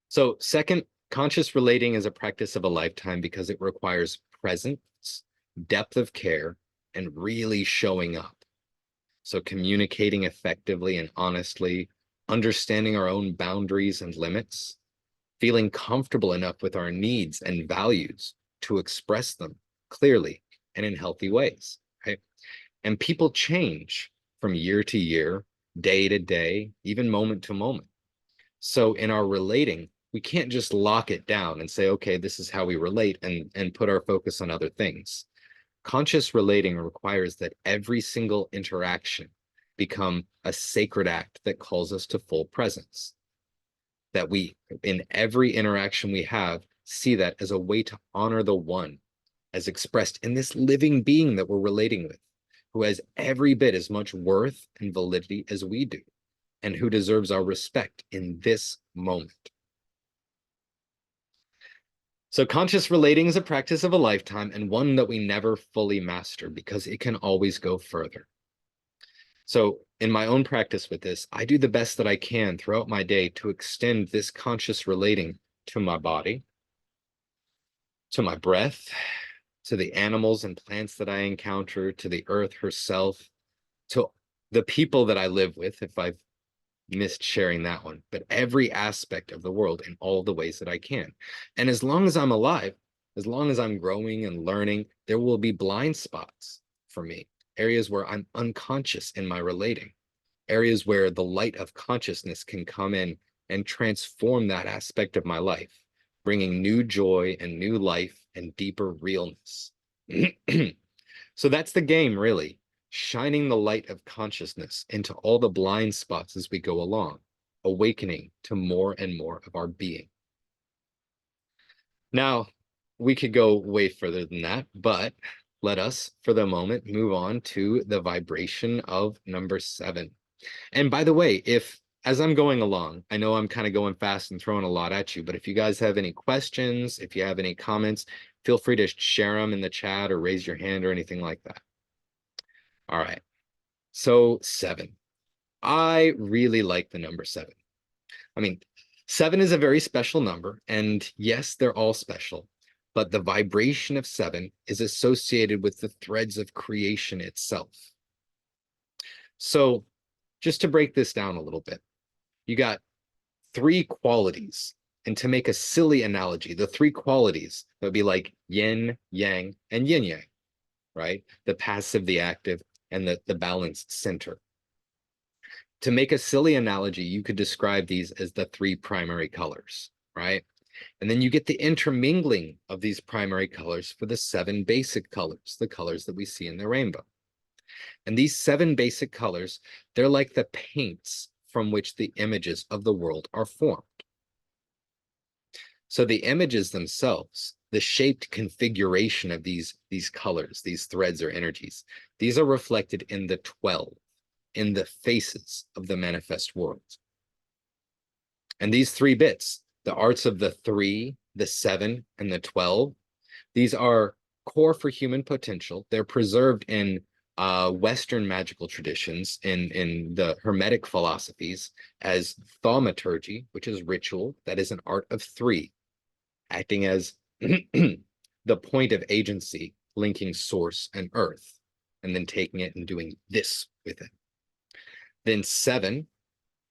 So second, conscious relating is a practice of a lifetime because it requires presence, depth of care, and really showing up. So communicating effectively and honestly, understanding our own boundaries and limits, feeling comfortable enough with our needs and values to express them clearly and in healthy ways, right? And people change from year to year, day to day, even moment to moment. So in our relating, we can't just lock it down and say, okay, this is how we relate, and put our focus on other things. Conscious relating requires that every single interaction become a sacred act that calls us to full presence. That we, in every interaction we have, see that as a way to honor the one, as expressed in this living being that we're relating with, who has every bit as much worth and validity as we do, and who deserves our respect in this moment. So conscious relating is a practice of a lifetime, and one that we never fully master because it can always go further. So in my own practice with this, I do the best that I can throughout my day to extend this conscious relating to my body, to my breath, to the animals and plants that I encounter, to the earth herself, to the people that I live with, if I've missed sharing that one, but every aspect of the world in all the ways that I can. And as long as I'm alive, as long as I'm growing and learning, there will be blind spots for me, areas where I'm unconscious in my relating, areas where the light of consciousness can come in and transform that aspect of my life, bringing new joy and new life and deeper realness. So that's the game, really, shining the light of consciousness into all the blind spots as we go along, awakening to more and more of our being. Now, we could go way further than that, but let us, for the moment, move on to the vibration of number 7. And by the way, if as I'm going along, I know I'm kind of going fast and throwing a lot at you, but if you guys have any questions, if you have any comments, feel free to share them in the chat or raise your hand or anything like that. All right. So 7. I really like the number 7. I mean, 7 is a very special number, and yes, they're all special, but the vibration of 7 is associated with the threads of creation itself. So just to break this down a little bit, you got 3 qualities. And to make a silly analogy, the 3 qualities that would be like yin, yang, and yin yang, right? The passive, the active, and the balanced center. To make a silly analogy, you could describe these as the 3 primary colors, right? And then you get the intermingling of these primary colors for the 7 basic colors, the colors that we see in the rainbow. And these 7 basic colors, they're like the paints from which the images of the world are formed. So the images themselves, the shaped configuration of these colors, these threads or energies, these are reflected in the 12, in the faces of the manifest world. And these 3 bits, the arts of the 3, the 7, and the 12, these are core for human potential. They're preserved in Western magical traditions, in the Hermetic philosophies, as thaumaturgy, which is ritual, that is an art of 3, acting as the point of agency, linking source and earth, and then taking it and doing this with it. Then 7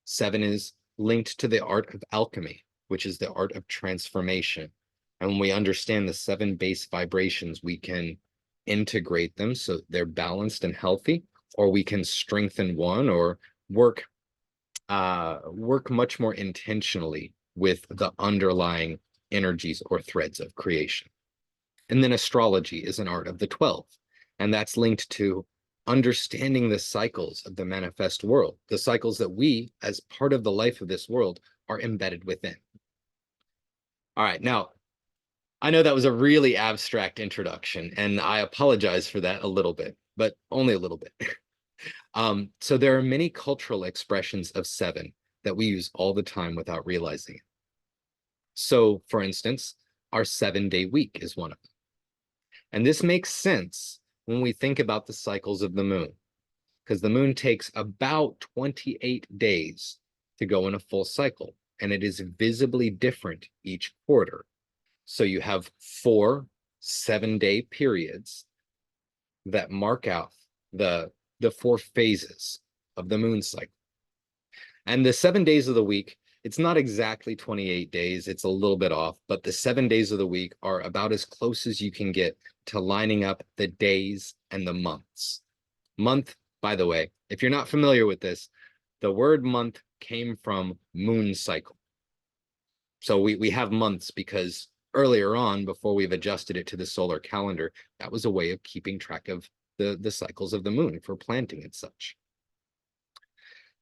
is linked to the art of alchemy, which is the art of transformation. And when we understand the 7 base vibrations, we can integrate them so they're balanced and healthy, or we can strengthen one or work much more intentionally with the underlying energies or threads of creation. And then astrology is an art of the 12, and that's linked to understanding the cycles of the manifest world, the cycles that we, as part of the life of this world, are embedded within. All right, now, I know that was a really abstract introduction, and I apologize for that a little bit, but only a little bit. So there are many cultural expressions of 7 that we use all the time without realizing it. So, for instance, our 7-day week is one of them. And this makes sense when we think about the cycles of the moon, because the moon takes about 28 days to go in a full cycle, and it is visibly different each quarter. So you have 4 7-day periods that mark out the 4 phases of the moon cycle. And the 7 days of the week, it's not exactly 28 days, it's a little bit off, but the 7 days of the week are about as close as you can get to lining up the days and the months. Month, by the way, if you're not familiar with this, the word month came from moon cycle. So we have months because earlier on, before we've adjusted it to the solar calendar, that was a way of keeping track of the cycles of the moon for planting and such.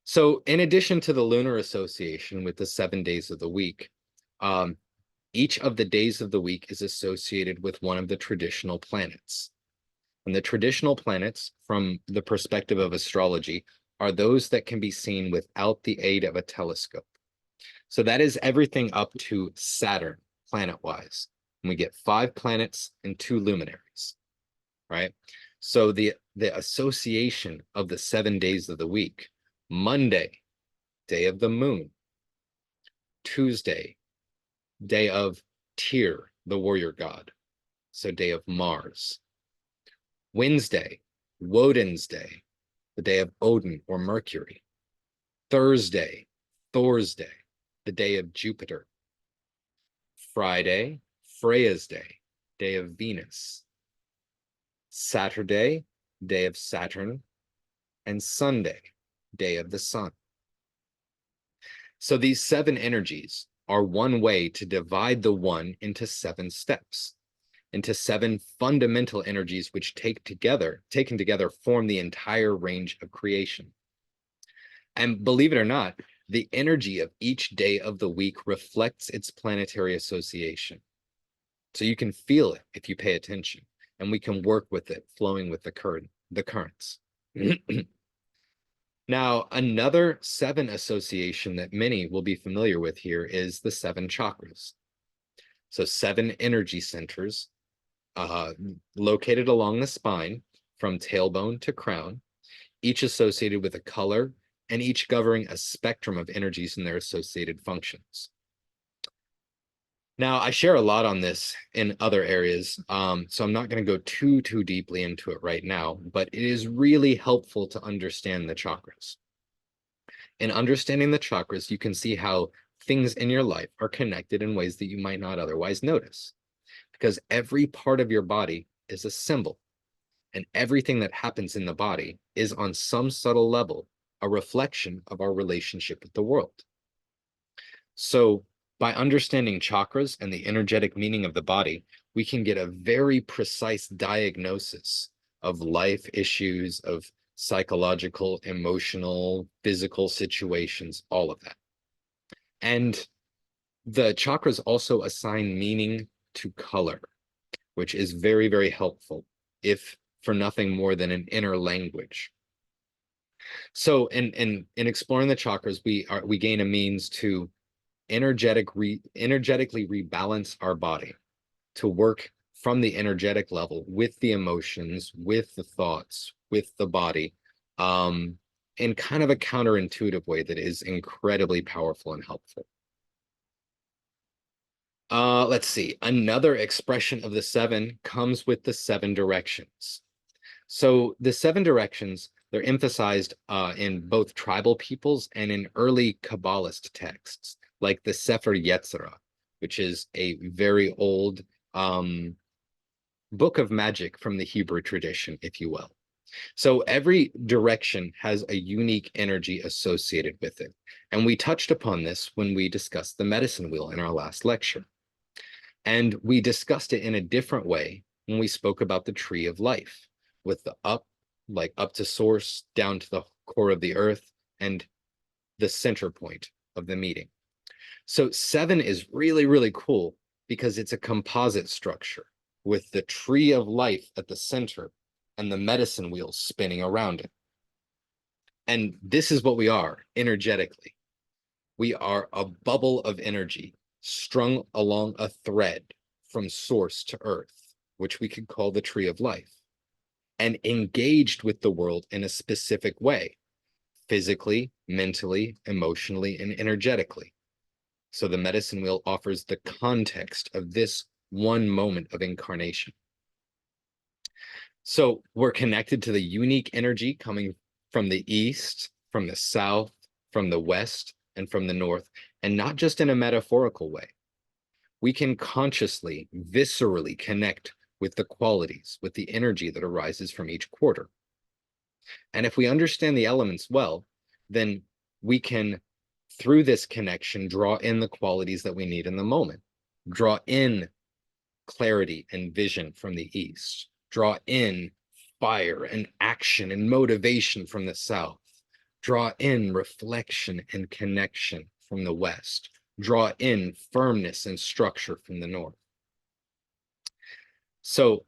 So in addition to the lunar association with the 7 days of the week, each of the days of the week is associated with one of the traditional planets. And the traditional planets, from the perspective of astrology, are those that can be seen without the aid of a telescope. So that is everything up to Saturn, planet-wise. And we get 5 planets and 2 luminaries, right? So the association of the 7 days of the week: Monday, day of the moon; Tuesday, day of Tyr, the warrior god, so day of Mars; Wednesday, Woden's day, the day of Odin or Mercury; Thursday, Thor's day, the day of Jupiter. Friday, Freya's day, day of Venus. Saturday, day of Saturn. And Sunday, day of the sun. So these 7 energies are one way to divide the one into 7 steps, into 7 fundamental energies which taken together, form the entire range of creation. And believe it or not, the energy of each day of the week reflects its planetary association. So you can feel it if you pay attention, and we can work with it, flowing with the currents. Now, another 7 association that many will be familiar with here is the 7 chakras. So 7 energy centers located along the spine from tailbone to crown, each associated with a color and each governing a spectrum of energies and their associated functions. Now, I share a lot on this in other areas, so I'm not going to go too deeply into it right now, but it is really helpful to understand the chakras. In understanding the chakras, you can see how things in your life are connected in ways that you might not otherwise notice, because every part of your body is a symbol, and everything that happens in the body is on some subtle level a reflection of our relationship with the world. So by understanding chakras and the energetic meaning of the body, we can get a very precise diagnosis of life issues, of psychological, emotional, physical situations, all of that. And the chakras also assign meaning to color, which is very helpful, if for nothing more than an inner language. So in exploring the chakras, we gain a means to energetically rebalance our body, to work from the energetic level with the emotions, with the thoughts, with the body, in kind of a counterintuitive way that is incredibly powerful and helpful. Let's see. Another expression of the 7 comes with the 7 directions. So the 7 directions, they're emphasized in both tribal peoples and in early Kabbalist texts, like the Sefer Yetzirah, which is a very old book of magic from the Hebrew tradition, if you will. So every direction has a unique energy associated with it. And we touched upon this when we discussed the medicine wheel in our last lecture. And we discussed it in a different way when we spoke about the tree of life, with the up to source, down to the core of the earth, and the center point of the meeting. So 7 is really cool because it's a composite structure with the tree of life at the center and the medicine wheel spinning around it. And this is what we are energetically. We are a bubble of energy strung along a thread from source to earth, which we could call the tree of life, and engaged with the world in a specific way, physically, mentally, emotionally, and energetically. So the medicine wheel offers the context of this one moment of incarnation. So we're connected to the unique energy coming from the east, from the south, from the west, and from the north, and not just in a metaphorical way. We can consciously, viscerally connect with the qualities, with the energy that arises from each quarter. And if we understand the elements well, then we can, through this connection, draw in the qualities that we need in the moment, draw in clarity and vision from the east, draw in fire and action and motivation from the south, draw in reflection and connection from the west, draw in firmness and structure from the north. So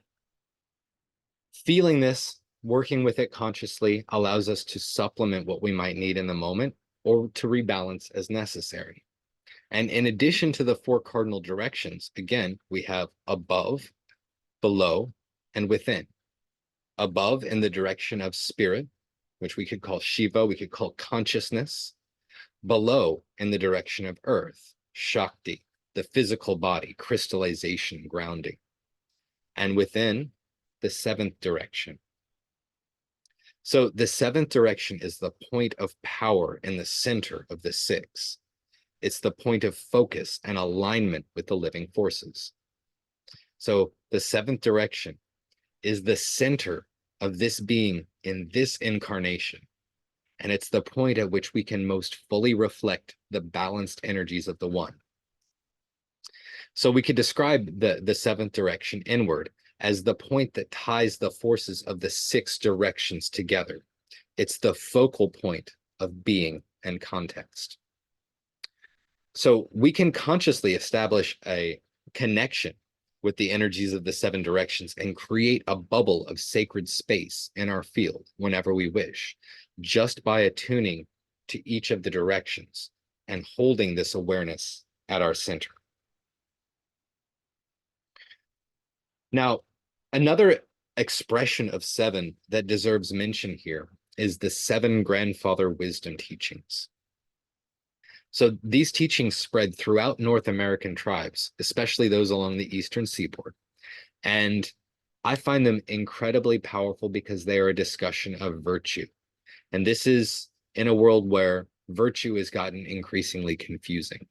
feeling this, working with it consciously, allows us to supplement what we might need in the moment or to rebalance as necessary. And in addition to the 4 cardinal directions, again, we have above, below, and within. Above in the direction of spirit, which we could call Shiva, we could call consciousness. Below in the direction of earth, Shakti, the physical body, crystallization, grounding. And within, the 7th direction, So the seventh direction is the point of power in the center of the six. It's the point of focus and alignment with the living forces. So the seventh direction is the center of this being in this incarnation. And it's the point at which we can most fully reflect the balanced energies of the one. So we could describe the seventh direction inward as the point that ties the forces of the six directions together. It's the focal point of being and context. So we can consciously establish a connection with the energies of the seven directions and create a bubble of sacred space in our field whenever we wish, just by attuning to each of the directions and holding this awareness at our center. Now, another expression of seven that deserves mention here is the seven grandfather wisdom teachings. So these teachings spread throughout North American tribes, especially those along the eastern seaboard. And I find them incredibly powerful because they are a discussion of virtue. And this is in a world where virtue has gotten increasingly confusing.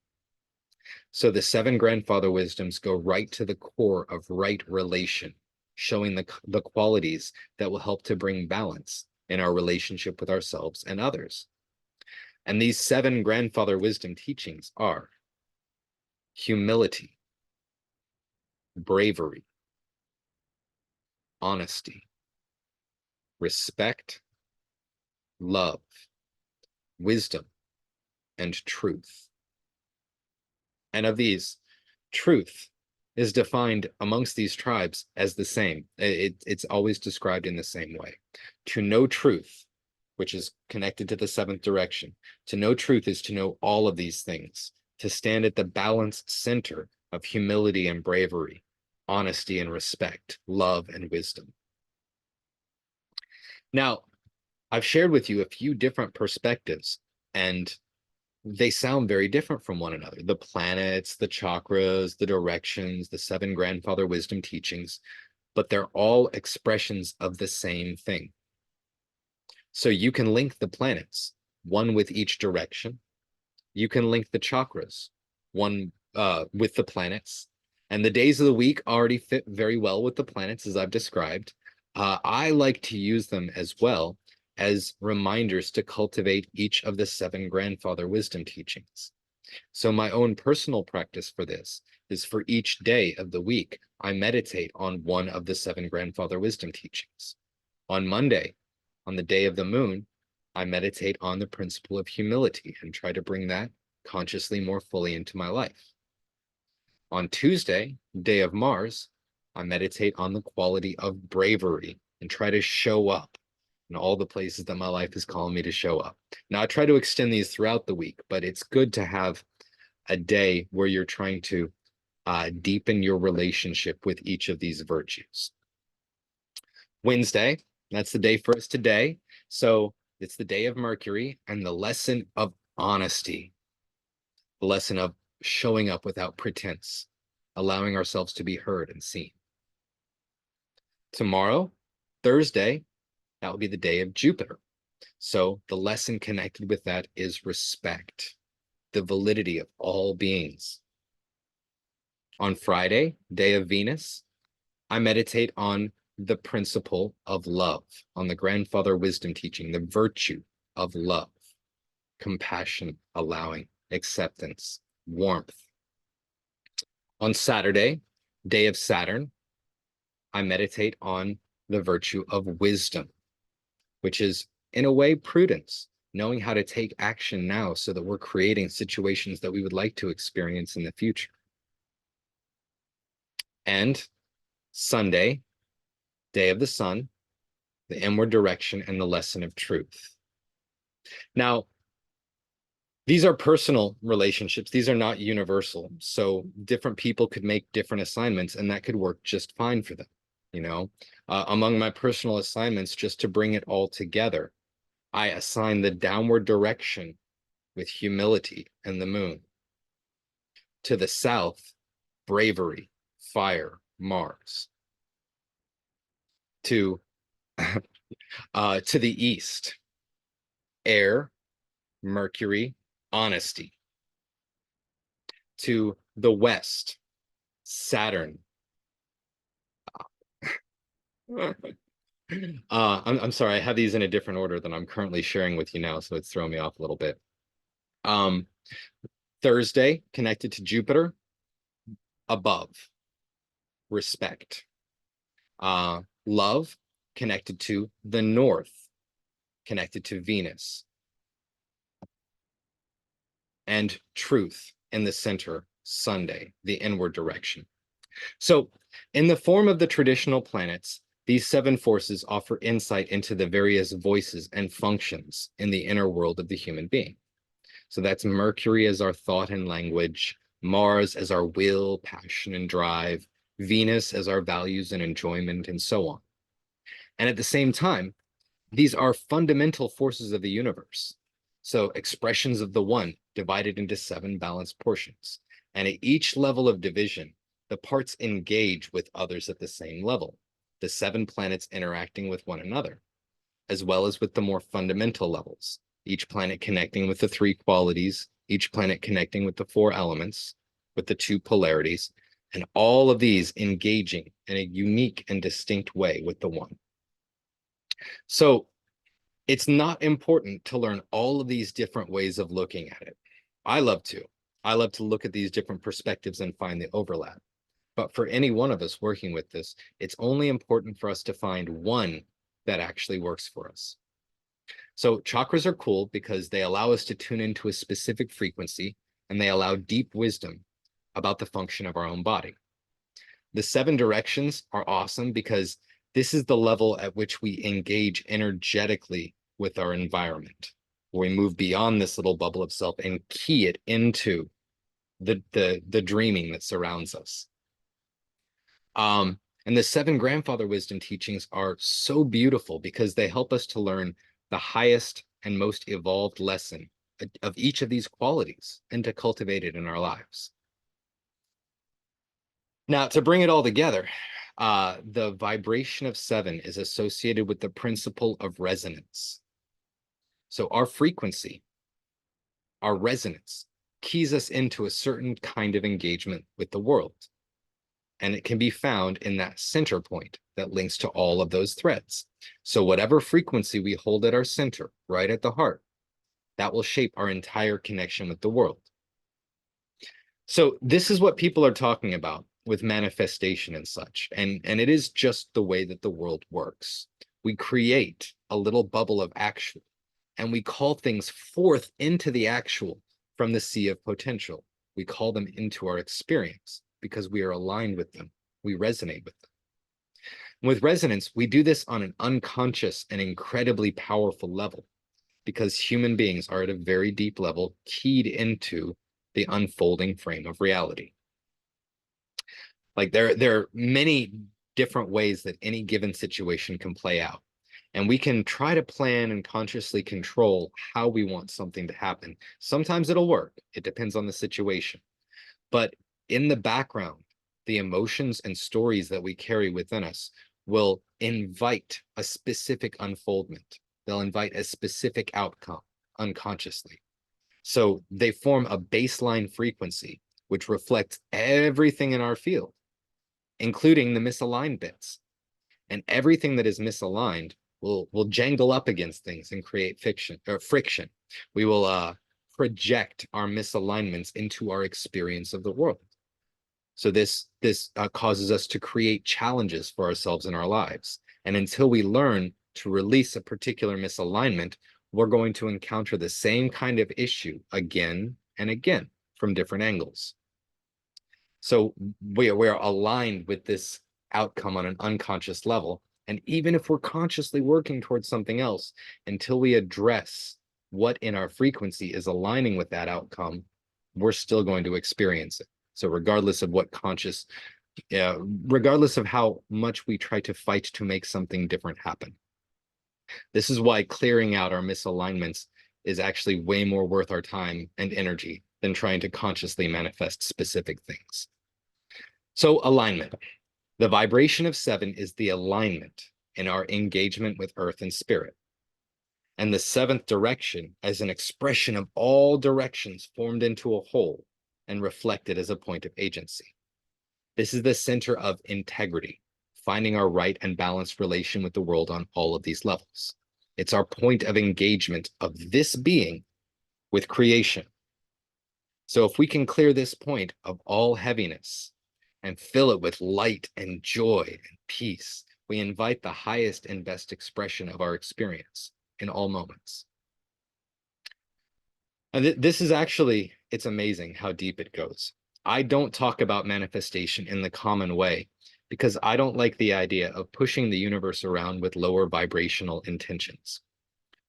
So the seven grandfather wisdoms go right to the core of right relation, showing the qualities that will help to bring balance in our relationship with ourselves and others. And these seven grandfather wisdom teachings are humility, bravery, honesty, respect, love, wisdom, and truth. And of these, truth is defined amongst these tribes as the same. It's always described in the same way. To know truth, which is connected to the seventh direction, to know truth is to know all of these things, to stand at the balanced center of humility and bravery, honesty and respect, love and wisdom. Now, I've shared with you a few different perspectives, and they sound very different from one another. The planets, the chakras, the directions, the seven grandfather wisdom teachings, but they're all expressions of the same thing. So you can link the planets, one with each direction. You can link the chakras, one with the planets. And the days of the week already fit very well with the planets, as I've described. I like to use them as well as reminders to cultivate each of the seven grandfather wisdom teachings. So my own personal practice for this is for each day of the week, I meditate on one of the seven grandfather wisdom teachings. On Monday, on the day of the moon, I meditate on the principle of humility and try to bring that consciously more fully into my life. On Tuesday, day of Mars, I meditate on the quality of bravery and try to show up in all the places that my life is calling me to show up. Now, I try to extend these throughout the week, but it's good to have a day where you're trying to deepen your relationship with each of these virtues. Wednesday, that's the day for us today. So it's the day of Mercury and the lesson of honesty, the lesson of showing up without pretense, allowing ourselves to be heard and seen. Tomorrow, Thursday, that will be the day of Jupiter. So the lesson connected with that is respect, the validity of all beings. On Friday, day of Venus, I meditate on the principle of love, on the grandfather wisdom teaching, the virtue of love, compassion, allowing, acceptance, warmth. On Saturday, day of Saturn, I meditate on the virtue of wisdom, which is in a way prudence, knowing how to take action now so that we're creating situations that we would like to experience in the future. And Sunday, day of the sun, the inward direction and the lesson of truth. Now, these are personal relationships. These are not universal. So different people could make different assignments and that could work just fine for them. Among my personal assignments, just to bring it all together, I assign the downward direction with humility and the moon. To the south, bravery, fire, Mars. To To the east, air, Mercury, honesty. To the west, Saturn. I'm sorry, I have these in a different order than I'm currently sharing with you now, so it's throwing me off a little bit. Um, Thursday, connected to Jupiter, above, respect. Love, connected to the north, connected to Venus. And truth in the center, Sunday, the inward direction. So, in the form of the traditional planets, these seven forces offer insight into the various voices and functions in the inner world of the human being. So that's Mercury as our thought and language, Mars as our will, passion, and drive, Venus as our values and enjoyment, and so on. And at the same time, these are fundamental forces of the universe. So expressions of the one divided into seven balanced portions. And at each level of division, the parts engage with others at the same level, the seven planets interacting with one another, as well as with the more fundamental levels, each planet connecting with the three qualities, each planet connecting with the four elements, with the two polarities, and all of these engaging in a unique and distinct way with the one. So it's not important to learn all of these different ways of looking at it. I love to. I love to look at these different perspectives and find the overlap. But for any one of us working with this, it's only important for us to find one that actually works for us. So chakras are cool because they allow us to tune into a specific frequency and they allow deep wisdom about the function of our own body. The seven directions are awesome because this is the level at which we engage energetically with our environment, where we move beyond this little bubble of self and key it into the dreaming that surrounds us. And the seven grandfather wisdom teachings are so beautiful because they help us to learn the highest and most evolved lesson of each of these qualities and to cultivate it in our lives. Now, to bring it all together, the vibration of seven is associated with the principle of resonance. So our frequency, our resonance, keys us into a certain kind of engagement with the world. And it can be found in that center point that links to all of those threads. So whatever frequency we hold at our center, right at the heart, that will shape our entire connection with the world. So this is what people are talking about with manifestation and such. And it is just the way that the world works. We create a little bubble of actual, and we call things forth into the actual from the sea of potential. We call them into our experience because we are aligned with them. We resonate with them. With resonance, we do this on an unconscious and incredibly powerful level because human beings are at a very deep level keyed into the unfolding frame of reality. Like there are many different ways that any given situation can play out. And we can try to plan and consciously control how we want something to happen. Sometimes it'll work. It depends on the situation. But in the background, the emotions and stories that we carry within us will invite a specific unfoldment. They'll invite a specific outcome unconsciously. So they form a baseline frequency, which reflects everything in our field, including the misaligned bits. And everything that is misaligned will jangle up against things and create friction. We will project our misalignments into our experience of the world. So this causes us to create challenges for ourselves in our lives. And until we learn to release a particular misalignment, we're going to encounter the same kind of issue again and again from different angles. So we're aligned with this outcome on an unconscious level. And even if we're consciously working towards something else, until we address what in our frequency is aligning with that outcome, we're still going to experience it. So regardless of what regardless of how much we try to fight to make something different happen. This is why clearing out our misalignments is actually way more worth our time and energy than trying to consciously manifest specific things. So alignment. The vibration of seven is the alignment in our engagement with earth and spirit, and the seventh direction as an expression of all directions formed into a whole and reflected as a point of agency. This is the center of integrity, finding our right and balanced relation with the world on all of these levels. It's our point of engagement of this being with creation. So if we can clear this point of all heaviness and fill it with light and joy and peace, we invite the highest and best expression of our experience in all moments. And this is actually, it's amazing how deep it goes. I don't talk about manifestation in the common way because I don't like the idea of pushing the universe around with lower vibrational intentions,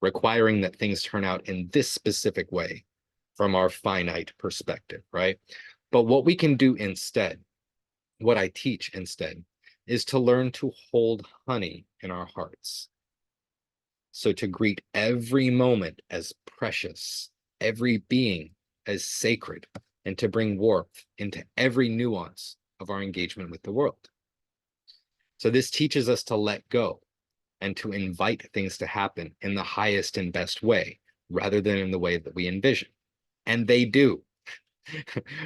requiring that things turn out in this specific way from our finite perspective, right? But what we can do instead, what I teach instead, is to learn to hold honey in our hearts. So to greet every moment as precious, every being as sacred, and to bring warmth into every nuance of our engagement with the world. So this teaches us to let go and to invite things to happen in the highest and best way, rather than in the way that we envision. And they do.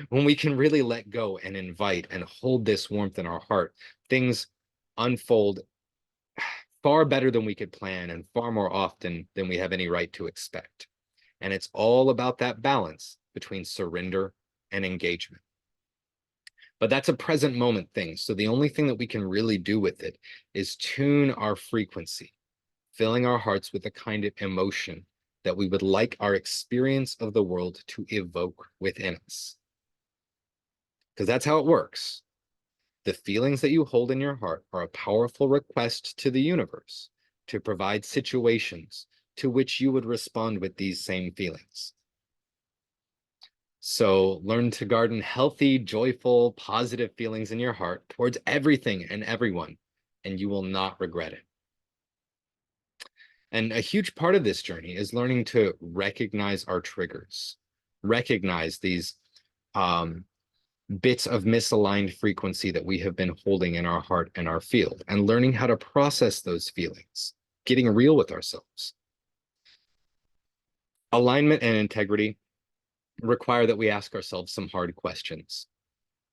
When we can really let go and invite and hold this warmth in our heart, things unfold far better than we could plan and far more often than we have any right to expect. And it's all about that balance between surrender and engagement. But that's a present moment thing. So the only thing that we can really do with it is tune our frequency, filling our hearts with the kind of emotion that we would like our experience of the world to evoke within us. Because that's how it works. The feelings that you hold in your heart are a powerful request to the universe to provide situations to which you would respond with these same feelings. So learn to garden healthy, joyful, positive feelings in your heart towards everything and everyone, and you will not regret it. And a huge part of this journey is learning to recognize our triggers, recognize these bits of misaligned frequency that we have been holding in our heart and our field, and learning how to process those feelings, getting real with ourselves. Alignment and integrity require that we ask ourselves some hard questions,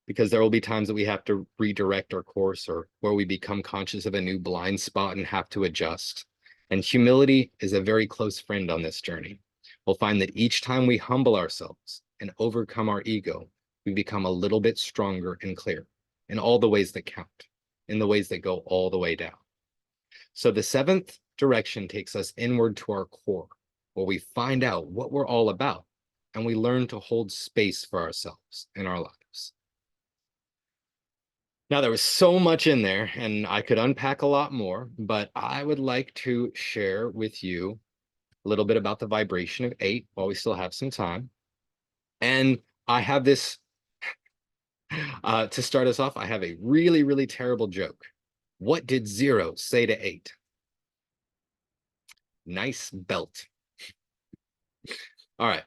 because there will be times that we have to redirect our course, or where we become conscious of a new blind spot and have to adjust. And humility is a very close friend on this journey. We'll find that each time we humble ourselves and overcome our ego, we become a little bit stronger and clearer in all the ways that count, in the ways that go all the way down. So the seventh direction takes us inward to our core, where we find out what we're all about, and we learn to hold space for ourselves in our lives. Now, there was so much in there, and I could unpack a lot more, but I would like to share with you a little bit about the vibration of 8 while we still have some time. And I have this, to start us off, I have a really, really terrible joke. What did 0 say to 8? Nice belt. All right.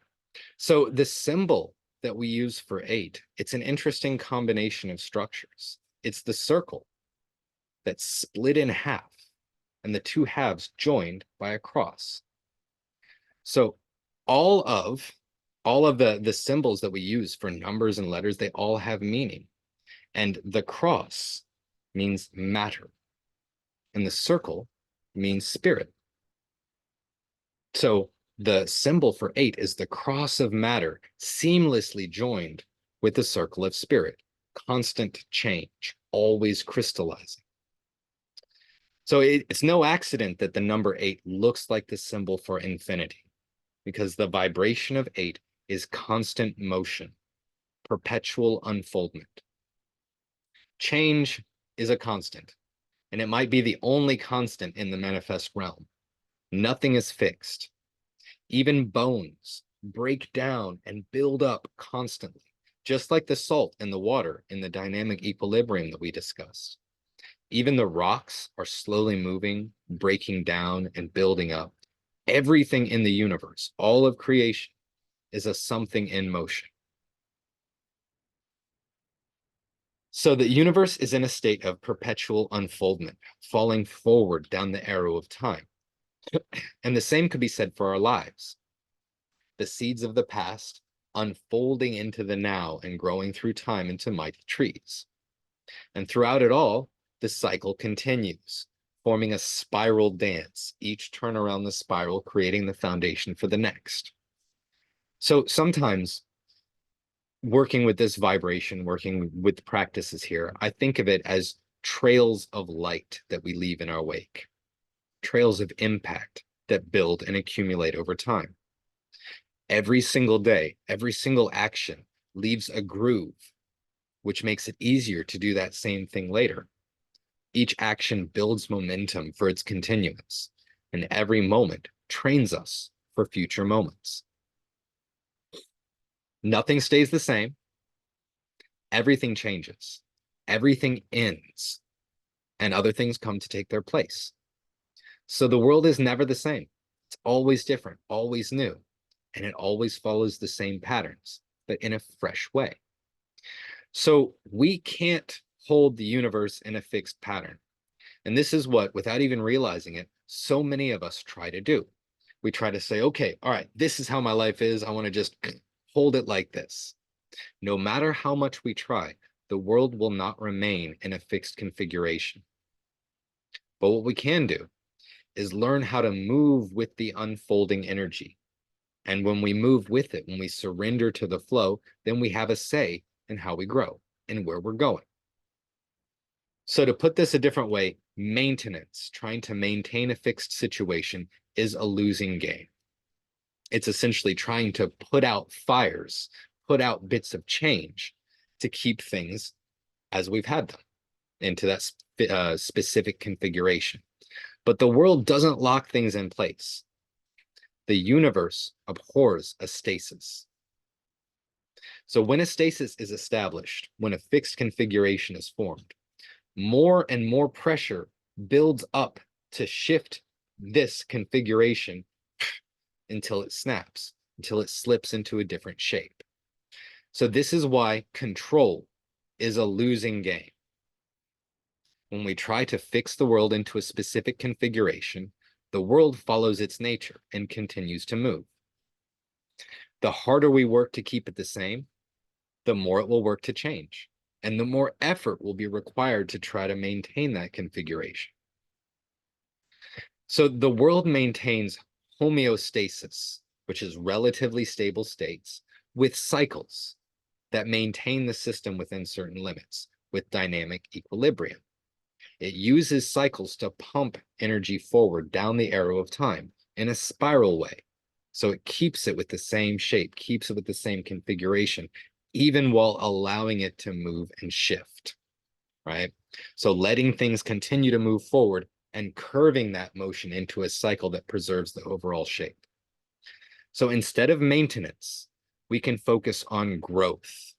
So the symbol that we use for 8, it's an interesting combination of structures. It's the circle that's split in half, and the two halves joined by a cross. So all of the symbols that we use for numbers and letters, they all have meaning. And the cross means matter, and the circle means spirit. So the symbol for 8 is the cross of matter seamlessly joined with the circle of spirit, constant change, always crystallizing. So it's no accident that the number 8 looks like the symbol for infinity, because the vibration of 8 is constant motion, perpetual unfoldment. Change is a constant, and it might be the only constant in the manifest realm. Nothing is fixed. Even bones break down and build up constantly, just like the salt in the water in the dynamic equilibrium that we discussed. Even the rocks are slowly moving, breaking down, and building up. Everything in the universe, all of creation, is a something in motion. So the universe is in a state of perpetual unfoldment, falling forward down the arrow of time. And the same could be said for our lives. The seeds of the past unfolding into the now and growing through time into mighty trees. And throughout it all, the cycle continues, forming a spiral dance, each turn around the spiral, creating the foundation for the next. So sometimes working with this vibration, working with practices here, I think of it as trails of light that we leave in our wake, trails of impact that build and accumulate over time. Every single day, every single action leaves a groove, which makes it easier to do that same thing later. Each action builds momentum for its continuance, and every moment trains us for future moments. Nothing stays the same. Everything changes. Everything ends, and other things come to take their place. So the world is never the same. It's always different, always new, and it always follows the same patterns, but in a fresh way. So we can't hold the universe in a fixed pattern. And this is what, without even realizing it, so many of us try to do. We try to say, okay, all right, this is how my life is. I want to just hold it like this. No matter how much we try, the world will not remain in a fixed configuration. But what we can do is learn how to move with the unfolding energy. And when we move with it, when we surrender to the flow, then we have a say in how we grow and where we're going. So to put this a different way, maintenance, trying to maintain a fixed situation, is a losing game. It's essentially trying to put out fires, put out bits of change to keep things as we've had them into that specific configuration. But the world doesn't lock things in place. The universe abhors a stasis. So when a stasis is established, when a fixed configuration is formed, more and more pressure builds up to shift this configuration until it snaps, until it slips into a different shape. So this is why control is a losing game. When we try to fix the world into a specific configuration, the world follows its nature and continues to move. The harder we work to keep it the same, the more it will work to change, and the more effort will be required to try to maintain that configuration. So the world maintains homeostasis, which is relatively stable states, with cycles that maintain the system within certain limits, with dynamic equilibrium. It uses cycles to pump energy forward down the arrow of time in a spiral way. So it keeps it with the same shape, keeps it with the same configuration, even while allowing it to move and shift, right? So letting things continue to move forward and curving that motion into a cycle that preserves the overall shape. So instead of maintenance, we can focus on growth,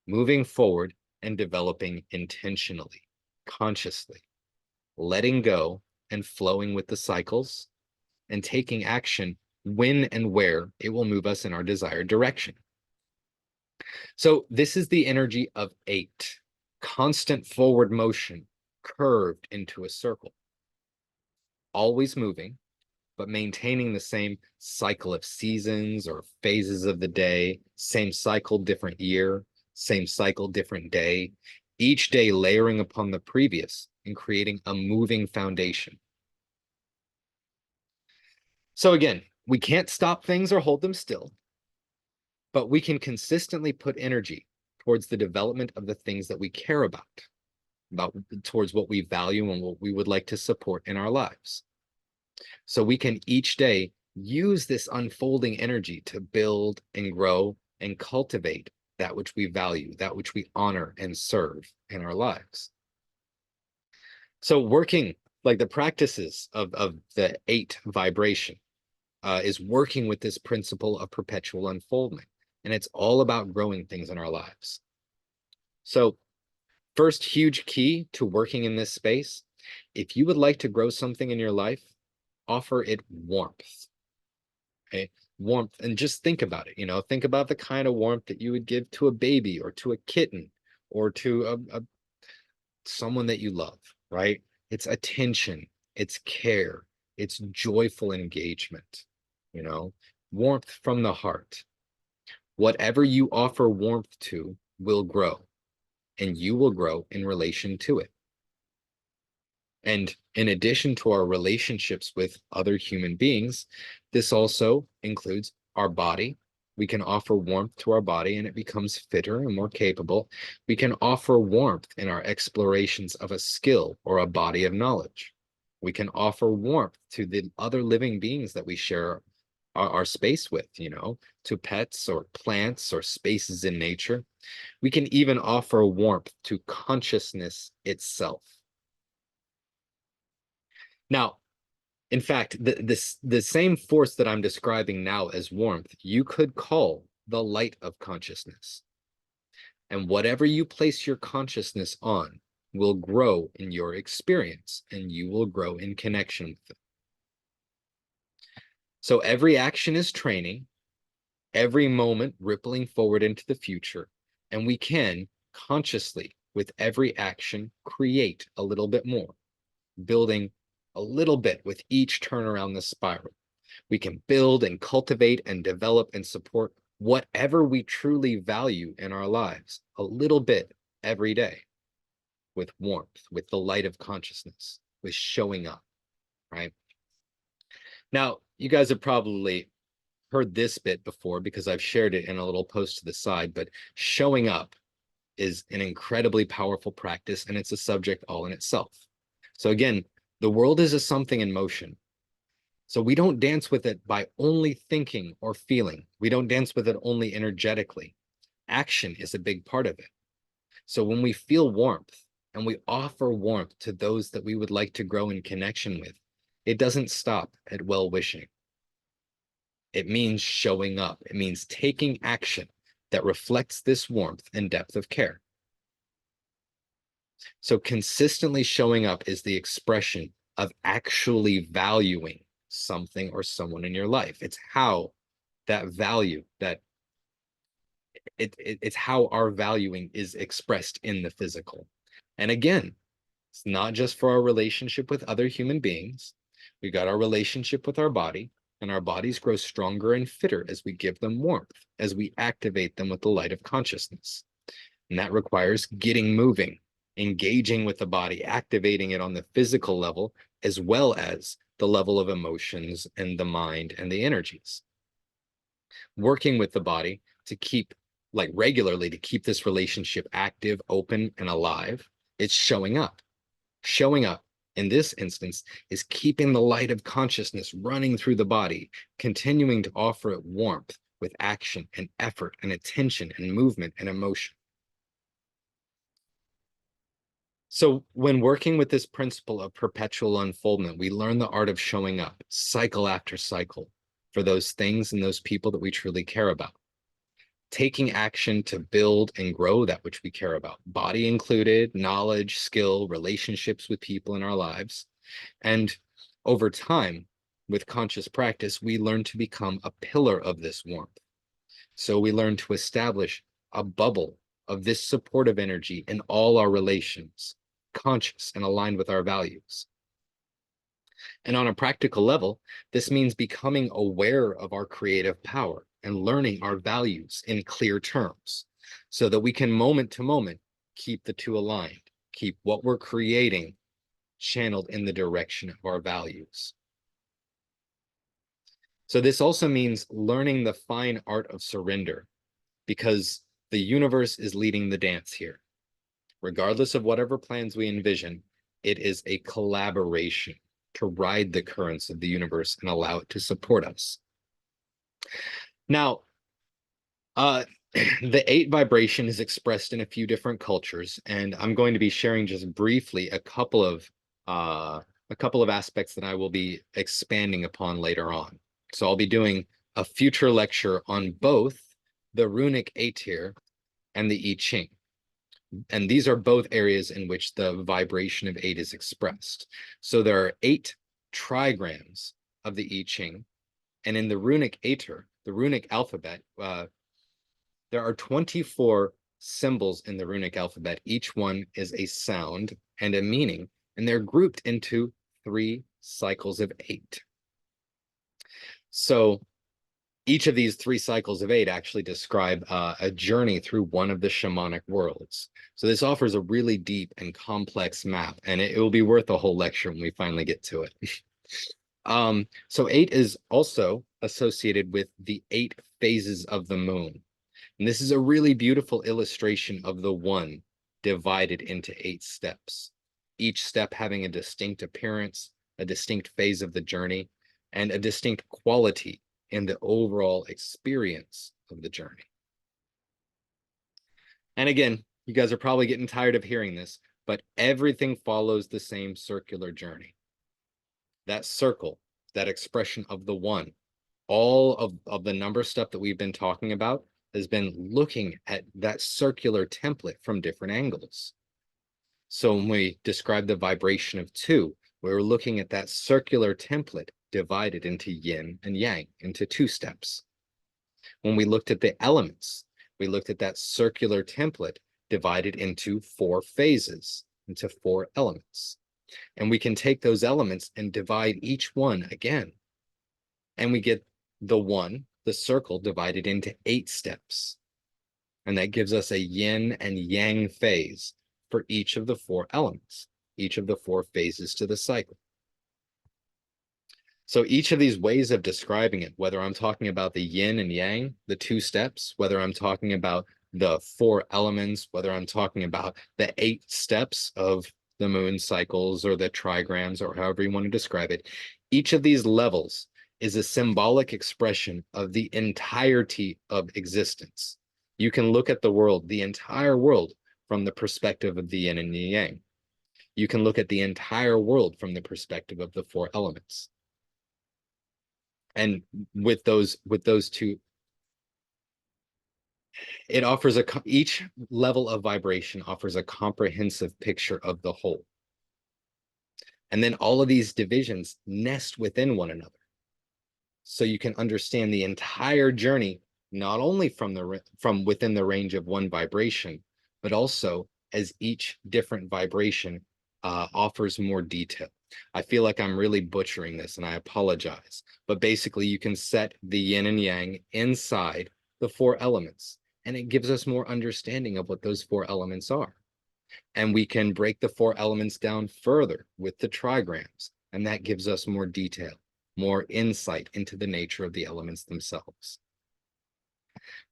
moving forward and developing intentionally, consciously, letting go and flowing with the cycles, and taking action when and where it will move us in our desired direction. So this is the energy of 8, constant forward motion, curved into a circle, always moving, but maintaining the same cycle of seasons or phases of the day, same cycle, different year, same cycle, different day, each day layering upon the previous and creating a moving foundation. So again, we can't stop things or hold them still, but we can consistently put energy towards the development of the things that we care about towards what we value and what we would like to support in our lives. So we can each day use this unfolding energy to build and grow and cultivate that which we value, that which we honor and serve in our lives. So working like the practices of the 8 vibration is working with this principle of perpetual unfoldment. And it's all about growing things in our lives. So first huge key to working in this space, if you would like to grow something in your life, offer it warmth. Okay, warmth, and just think about it. Think about the kind of warmth that you would give to a baby or to a kitten or to someone that you love, right? It's attention, it's care, it's joyful engagement, you know, warmth from the heart. Whatever you offer warmth to will grow, and you will grow in relation to it. And in addition to our relationships with other human beings, this also includes our body. We can offer warmth to our body and it becomes fitter and more capable. We can offer warmth in our explorations of a skill or a body of knowledge. We can offer warmth to the other living beings that we share our space with, you know, to pets or plants or spaces in nature. We can even offer warmth to consciousness itself. Now, in fact, the same force that I'm describing now as warmth, you could call the light of consciousness. And whatever you place your consciousness on will grow in your experience, and you will grow in connection with it. So every action is training, every moment rippling forward into the future, and we can consciously, with every action, create a little bit more, building a little bit with each turn around the spiral. We can build and cultivate and develop and support whatever we truly value in our lives a little bit every day with warmth, with the light of consciousness, with showing up, right? Now, you guys have probably heard this bit before because I've shared it in a little post to the side, but showing up is an incredibly powerful practice, and it's a subject all in itself. So again, the world is a something in motion. So we don't dance with it by only thinking or feeling. We don't dance with it only energetically. Action is a big part of it. So when we feel warmth and we offer warmth to those that we would like to grow in connection with, it doesn't stop at well-wishing. It means showing up. It means taking action that reflects this warmth and depth of care. So consistently showing up is the expression of actually valuing something or someone in your life. It's how that value, it's how our valuing is expressed in the physical. And again, it's not just for our relationship with other human beings. We got our relationship with our body, and our bodies grow stronger and fitter as we give them warmth, as we activate them with the light of consciousness. And that requires getting moving, engaging with the body, activating it on the physical level, as well as the level of emotions and the mind and the energies. Working with the body to keep, like regularly, to keep this relationship active, open, and alive. It's showing up. Showing up in this instance is keeping the light of consciousness running through the body, continuing to offer it warmth with action and effort and attention and movement and emotion. So when working with this principle of perpetual unfoldment, we learn the art of showing up cycle after cycle for those things and those people that we truly care about. Taking action to build and grow that which we care about, body included, knowledge, skill, relationships with people in our lives. And over time, with conscious practice, we learn to become a pillar of this warmth. So we learn to establish a bubble of this supportive energy in all our relations, conscious and aligned with our values. And on a practical level, this means becoming aware of our creative power and learning our values in clear terms so that we can moment to moment keep the two aligned, keep what we're creating channeled in the direction of our values. So this also means learning the fine art of surrender, because the universe is leading the dance here. Regardless of whatever plans we envision, it is a collaboration to ride the currents of the universe and allow it to support us. Now, the 8 vibration is expressed in a few different cultures, and I'm going to be sharing just briefly a couple of aspects that I will be expanding upon later on. So I'll be doing a future lecture on both the runic 8 here and the I Ching. And these are both areas in which the vibration of 8 is expressed. So there are 8 trigrams of the I Ching, and in the runic 8, the runic alphabet, there are 24 symbols in the runic alphabet. Each one is a sound and a meaning, and they're grouped into 3 cycles of 8. So each of these 3 cycles of 8 actually describe a journey through one of the shamanic worlds. So this offers a really deep and complex map, and it will be worth a whole lecture when we finally get to it. So 8 is also associated with the 8 phases of the moon. And this is a really beautiful illustration of the one divided into 8 steps, each step having a distinct appearance, a distinct phase of the journey, and a distinct quality in the overall experience of the journey. And again, you guys are probably getting tired of hearing this, but everything follows the same circular journey. That circle, that expression of the one, all of the number stuff that we've been talking about has been looking at that circular template from different angles. So when we describe the vibration of 2, we're looking at that circular template divided into yin and yang, into 2 steps. When we looked at the elements, we looked at that circular template divided into 4 phases, into 4 elements. And we can take those elements and divide each one again. And we get the circle divided into 8 steps. And that gives us a yin and yang phase for each of the 4 elements, each of the 4 phases to the cycle. So each of these ways of describing it, whether I'm talking about the yin and yang, the 2 steps, whether I'm talking about the 4 elements, whether I'm talking about the 8 steps of the moon cycles or the trigrams or however you want to describe it, each of these levels is a symbolic expression of the entirety of existence. You can look at the world, the entire world, from the perspective of the yin and the yang. You can look at the entire world from the perspective of the 4 elements. And with those 2, it offers each level of vibration offers a comprehensive picture of the whole. And then all of these divisions nest within one another. So you can understand the entire journey, not only from within the range of one vibration, but also as each different vibration offers more detail. I feel like I'm really butchering this and I apologize, but basically you can set the yin and yang inside the 4 elements, and it gives us more understanding of what those 4 elements are. And we can break the 4 elements down further with the trigrams, and that gives us more detail, more insight into the nature of the elements themselves.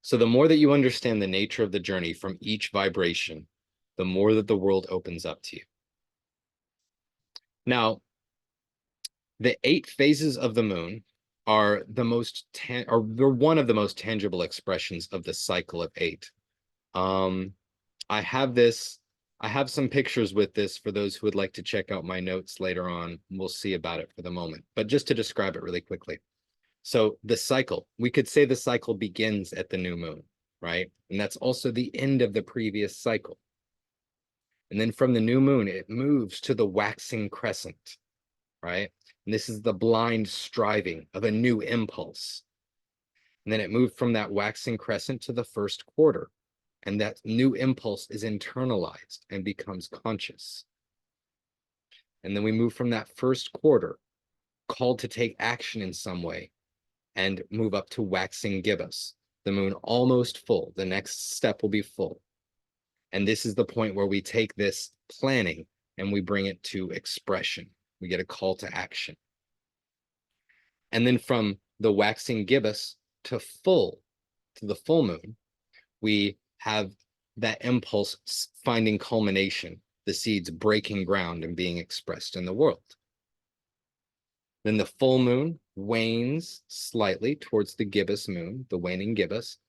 So the more that you understand the nature of the journey from each vibration, the more that the world opens up to you. Now, the 8 phases of the moon are they're one of the most tangible expressions of the cycle of 8. I have some pictures with this for those who would like to check out my notes later on. We'll see about it for the moment, but just to describe it really quickly. So the cycle, we could say the cycle begins at the new moon, right? And that's also the end of the previous cycle. And then from the new moon, it moves to the waxing crescent, right? And this is the blind striving of a new impulse. And then it moved from that waxing crescent to the first quarter. And that new impulse is internalized and becomes conscious. And then we move from that first quarter, called to take action in some way, and move up to waxing gibbous, the moon almost full. The next step will be full. And this is the point where we take this planning and we bring it to expression. We get a call to action. And then from the waxing gibbous to the full moon, we have that impulse finding culmination, the seeds breaking ground and being expressed in the world. Then the full moon wanes slightly towards the gibbous moon, the waning gibbous,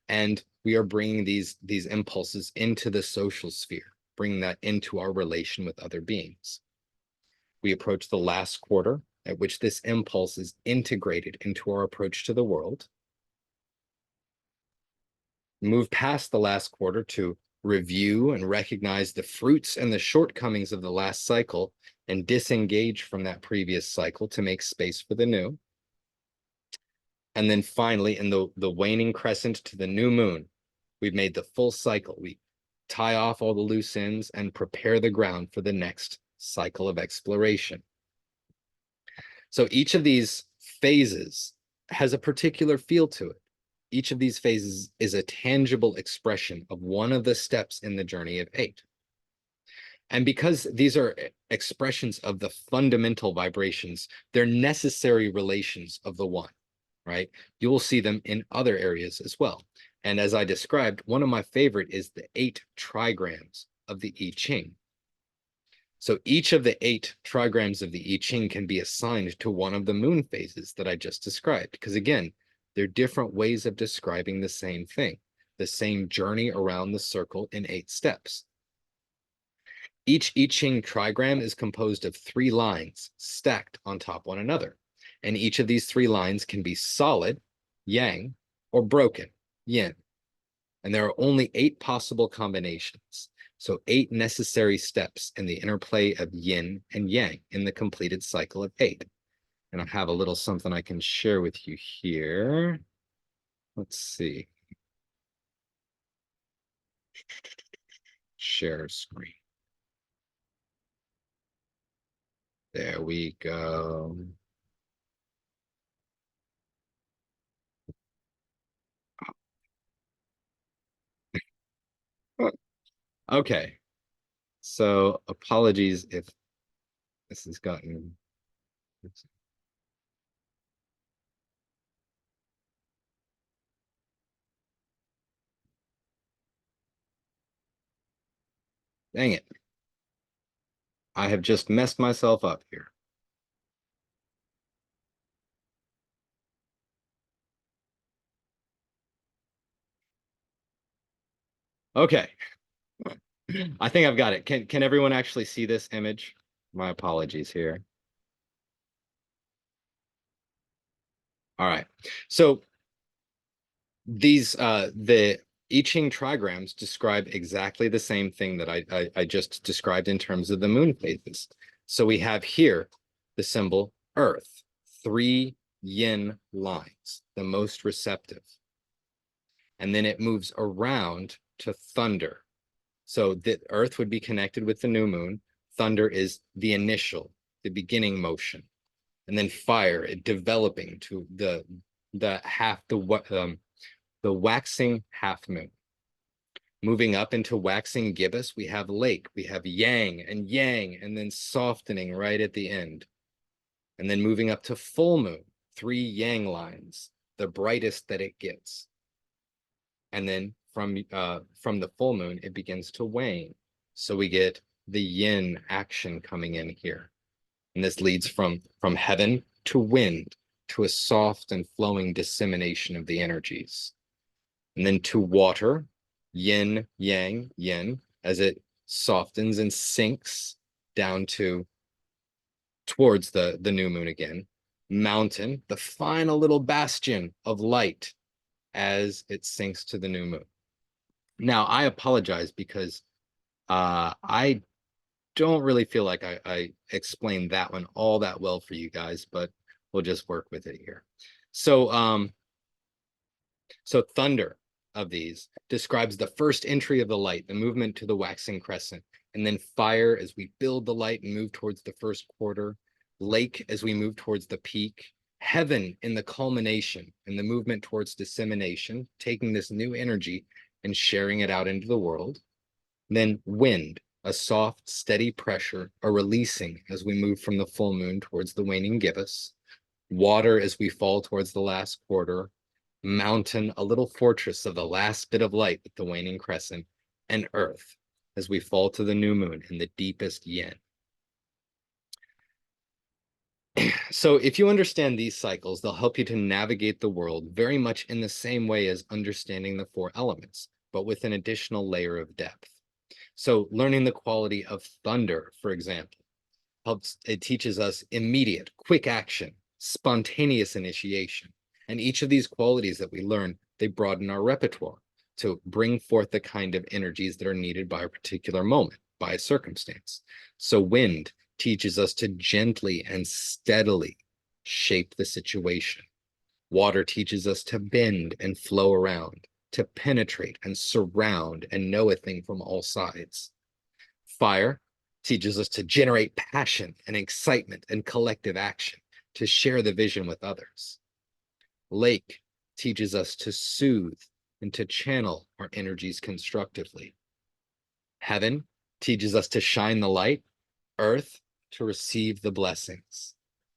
and we are bringing these impulses into the social sphere, bringing that into our relation with other beings. We approach the last quarter, at which this impulse is integrated into our approach to the world. Move past the last quarter to review and recognize the fruits and the shortcomings of the last cycle and disengage from that previous cycle to make space for the new. And then finally, in the waning crescent to the new moon, We've made the full cycle. We tie off all the loose ends and prepare the ground for the next cycle of exploration. So each of these phases has a particular feel to it. Each of these phases is a tangible expression of one of the steps in the journey of 8. And because these are expressions of the fundamental vibrations, they're necessary relations of the one, right? You will see them in other areas as well. And as I described, one of my favorite is the 8 trigrams of the I Ching. So each of the 8 trigrams of the I Ching can be assigned to one of the moon phases that I just described, because again, they're different ways of describing the same thing, the same journey around the circle in 8 steps. Each I Ching trigram is composed of 3 lines stacked on top one another, and each of these 3 lines can be solid, yang, or broken, yin. And there are only 8 possible combinations. So 8 necessary steps in the interplay of yin and yang in the completed cycle of 8. And I have a little something I can share with you here. Let's see. Share screen. There we go. Okay. So apologies if this has gotten. Dang it. I have just messed myself up here. Okay. I think I've got it. Can everyone actually see this image? My apologies here. All right. So these the I Ching trigrams describe exactly the same thing that I just described in terms of the moon phases. So we have here the symbol Earth, 3 yin lines, the most receptive. And then it moves around to thunder. So the Earth would be connected with the new moon. Thunder is the initial, the beginning motion. And then fire, it developing to the waxing half moon. Moving up into waxing gibbous, we have lake, we have yang, and then softening right at the end. And then moving up to full moon, 3 yang lines, the brightest that it gets. And then from the full moon, it begins to wane. So we get the yin action coming in here. And this leads from heaven to wind, to a soft and flowing dissemination of the energies. And then to water, yin, yang, yin, as it softens and sinks down towards the new moon again. Mountain, the final little bastion of light as it sinks to the new moon. Now, I apologize because I don't really feel like I explained that one all that well for you guys, but we'll just work with it here. So thunder of these describes the first entry of the light, the movement to the waxing crescent, and then fire as we build the light and move towards the first quarter, lake as we move towards the peak, heaven in the culmination and the movement towards dissemination, taking this new energy and sharing it out into the world. Then wind, a soft, steady pressure, a releasing as we move from the full moon towards the waning gibbous. Water as we fall towards the last quarter. Mountain, a little fortress of the last bit of light with the waning crescent. And earth as we fall to the new moon in the deepest yin. So if you understand these cycles, they'll help you to navigate the world very much in the same way as understanding the 4 elements, but with an additional layer of depth. So learning the quality of thunder, for example, it teaches us immediate, quick action, spontaneous initiation. And each of these qualities that we learn, they broaden our repertoire to bring forth the kind of energies that are needed by a particular moment, by a circumstance. So wind teaches us to gently and steadily shape the situation. Water teaches us to bend and flow around. to penetrate and surround and know a thing from all sides. Fire teaches us to generate passion and excitement and collective action, to share the vision with others. Lake teaches us to soothe and to channel our energies constructively. Heaven teaches us to shine the light. Earth to receive the blessings.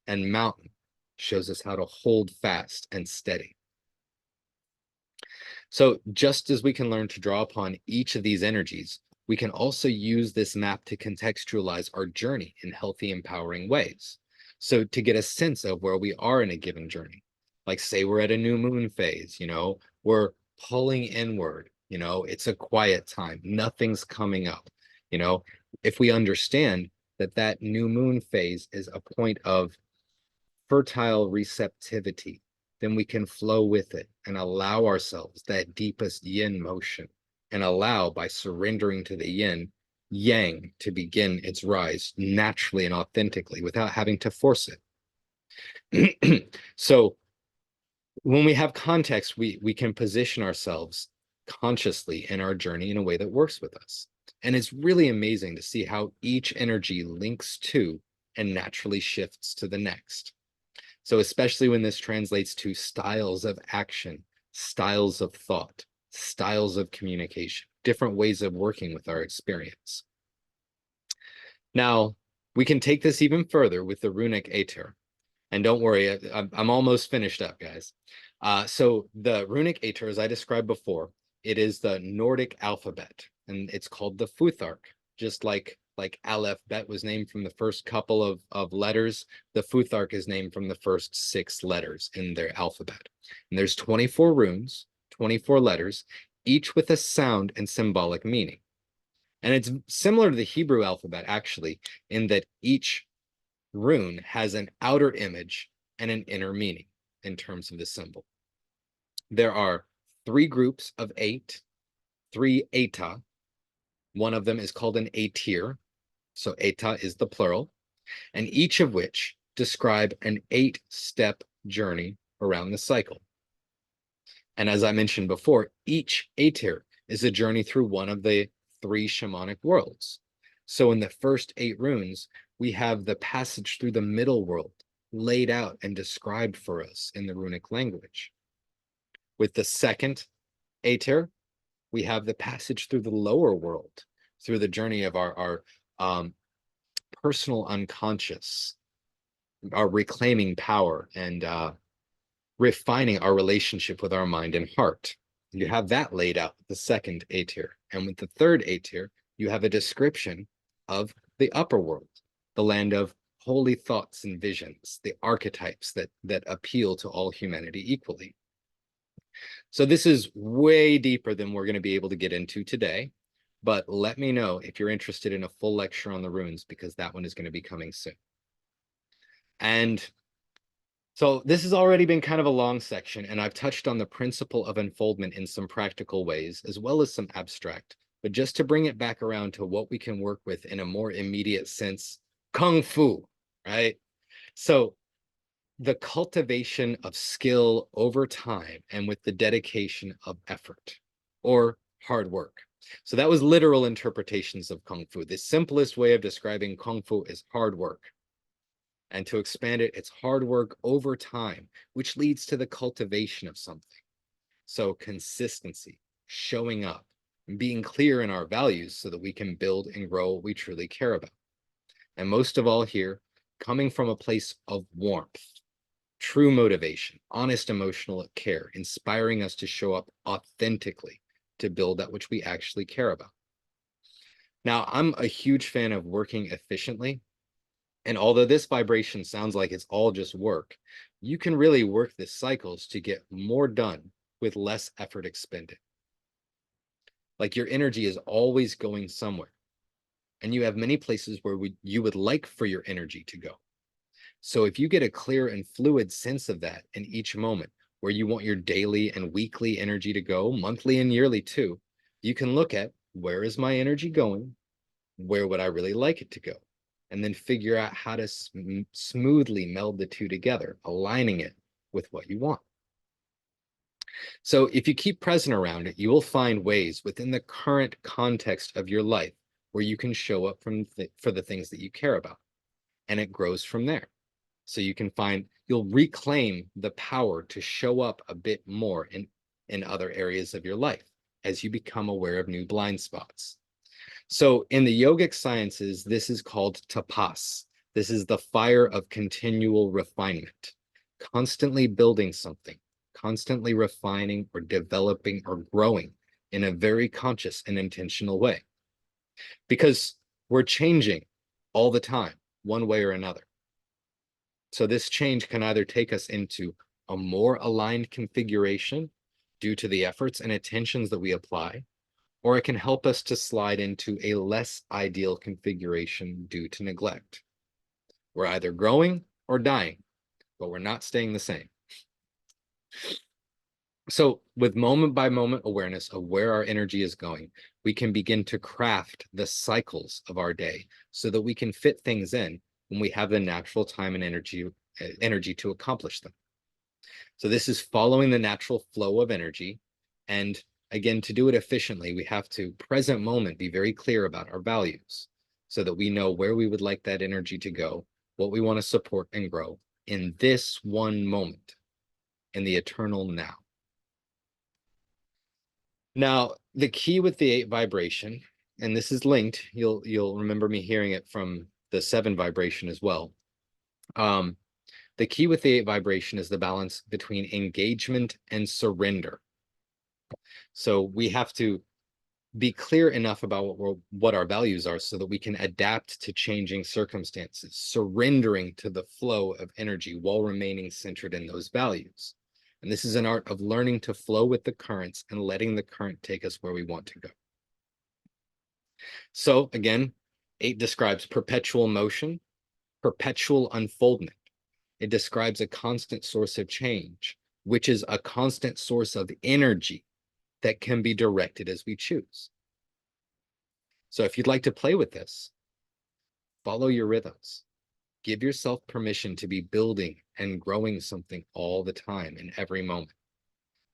And mountain shows us how to hold fast and steady. So just as we can learn to draw upon each of these energies, we can also use this map to contextualize our journey in healthy, empowering ways. So to get a sense of where we are in a given journey, like say we're at a new moon phase, we're pulling inward, it's a quiet time, nothing's coming up, if we understand that new moon phase is a point of fertile receptivity, then we can flow with it and allow ourselves that deepest yin motion, and allow, by surrendering to the yin, yang to begin its rise naturally and authentically without having to force it. So when we have context, we can position ourselves consciously in our journey in a way that works with us. And it's really amazing to see how each energy links to and naturally shifts to the next. So especially when this translates to styles of action, styles of thought, styles of communication, different ways of working with our experience. Now, we can take this even further with the runic Aether. And don't worry, I'm almost finished up, guys. So the runic Aether, as I described before, it is the Nordic alphabet, and it's called the Futhark, just like Aleph Bet was named from the first couple of letters. The Futhark is named from the first 6 letters in their alphabet. And there's 24 runes, 24 letters, each with a sound and symbolic meaning. And it's similar to the Hebrew alphabet, actually, in that each rune has an outer image and an inner meaning in terms of the symbol. There are 3 groups of 8, 3 eta. One of them is called an Aetir. So eta is the plural, and each of which describe an 8-step journey around the cycle. And as I mentioned before, each Aetir is a journey through one of the 3 shamanic worlds. So in the first 8 runes, we have the passage through the middle world laid out and described for us in the runic language. With the second Aetir, we have the passage through the lower world, through the journey of our personal unconscious, our reclaiming power and refining our relationship with our mind and heart. You have that laid out with the second Aetir. And with the third Aetir, you have a description of the upper world, the land of holy thoughts and visions, the archetypes that appeal to all humanity equally. So this is way deeper than we're going to be able to get into today, but let me know if you're interested in a full lecture on the runes, because that one is going to be coming soon. And so this has already been kind of a long section, and I've touched on the principle of unfoldment in some practical ways, as well as some abstract. But just to bring it back around to what we can work with in a more immediate sense, Kung Fu, right? So the cultivation of skill over time and with the dedication of effort or hard work. So that was literal interpretations of Kung Fu. The simplest way of describing Kung Fu is hard work. And to expand it, it's hard work over time, which leads to the cultivation of something. So consistency, showing up, and being clear in our values so that we can build and grow what we truly care about. And most of all here, coming from a place of warmth, true motivation, honest emotional care, inspiring us to show up authentically to build that which we actually care about. Now, I'm a huge fan of working efficiently. And although this vibration sounds like it's all just work, you can really work the cycles to get more done with less effort expended. Like your energy is always going somewhere, and you have many places where you would like for your energy to go. So if you get a clear and fluid sense of that in each moment, where you want your daily and weekly energy to go, monthly and yearly too, you can look at, where is my energy going? Where would I really like it to go? And then figure out how to smoothly meld the two together, aligning it with what you want. So if you keep present around it, you will find ways within the current context of your life where you can show up for the things that you care about. And it grows from there. So you'll reclaim the power to show up a bit more in other areas of your life as you become aware of new blind spots. So in the yogic sciences, this is called tapas. This is the fire of continual refinement, constantly building something, constantly refining or developing or growing in a very conscious and intentional way. Because we're changing all the time, one way or another. So this change can either take us into a more aligned configuration due to the efforts and attentions that we apply, or it can help us to slide into a less ideal configuration due to neglect. We're either growing or dying, but we're not staying the same. So with moment by moment awareness of where our energy is going, we can begin to craft the cycles of our day so that we can fit things in when we have the natural time and energy to accomplish them. So this is following the natural flow of energy. And again, to do it efficiently, we have to present moment be very clear about our values so that we know where we would like that energy to go, what we want to support and grow in this one moment, in the eternal now. Now, the key with the 8 vibration, and this is linked, you'll remember me hearing it from the 7 vibration as well. The key with the 8 vibration is the balance between engagement and surrender. So we have to be clear enough about what our values are so that we can adapt to changing circumstances, surrendering to the flow of energy while remaining centered in those values. And this is an art of learning to flow with the currents and letting the current take us where we want to go. So again, 8 describes perpetual motion, perpetual unfoldment. It describes a constant source of change, which is a constant source of energy that can be directed as we choose. So if you'd like to play with this, follow your rhythms. Give yourself permission to be building and growing something all the time in every moment.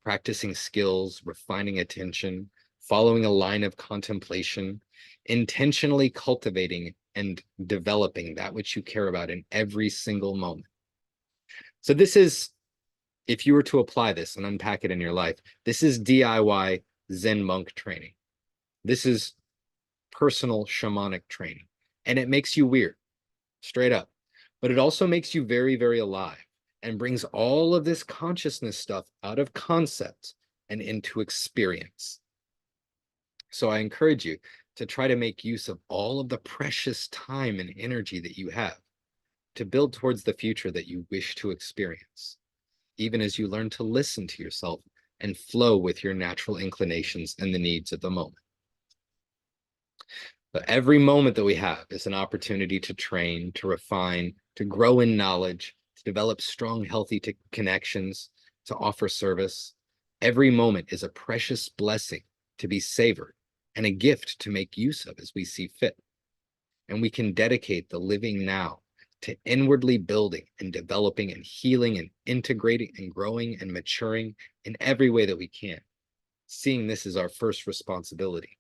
Practicing skills, refining attention, following a line of contemplation, intentionally cultivating and developing that which you care about in every single moment. So this is, if you were to apply this and unpack it in your life, this is DIY Zen monk training. This is personal shamanic training. And it makes you weird, straight up. But it also makes you very, very alive and brings all of this consciousness stuff out of concept and into experience. So I encourage you to try to make use of all of the precious time and energy that you have to build towards the future that you wish to experience, even as you learn to listen to yourself and flow with your natural inclinations and the needs of the moment. But every moment that we have is an opportunity to train, to refine, to grow in knowledge, to develop strong, healthy connections, to offer service. Every moment is a precious blessing to be savored and a gift to make use of as we see fit. And we can dedicate the living now to inwardly building and developing and healing and integrating and growing and maturing in every way that we can, seeing this as our first responsibility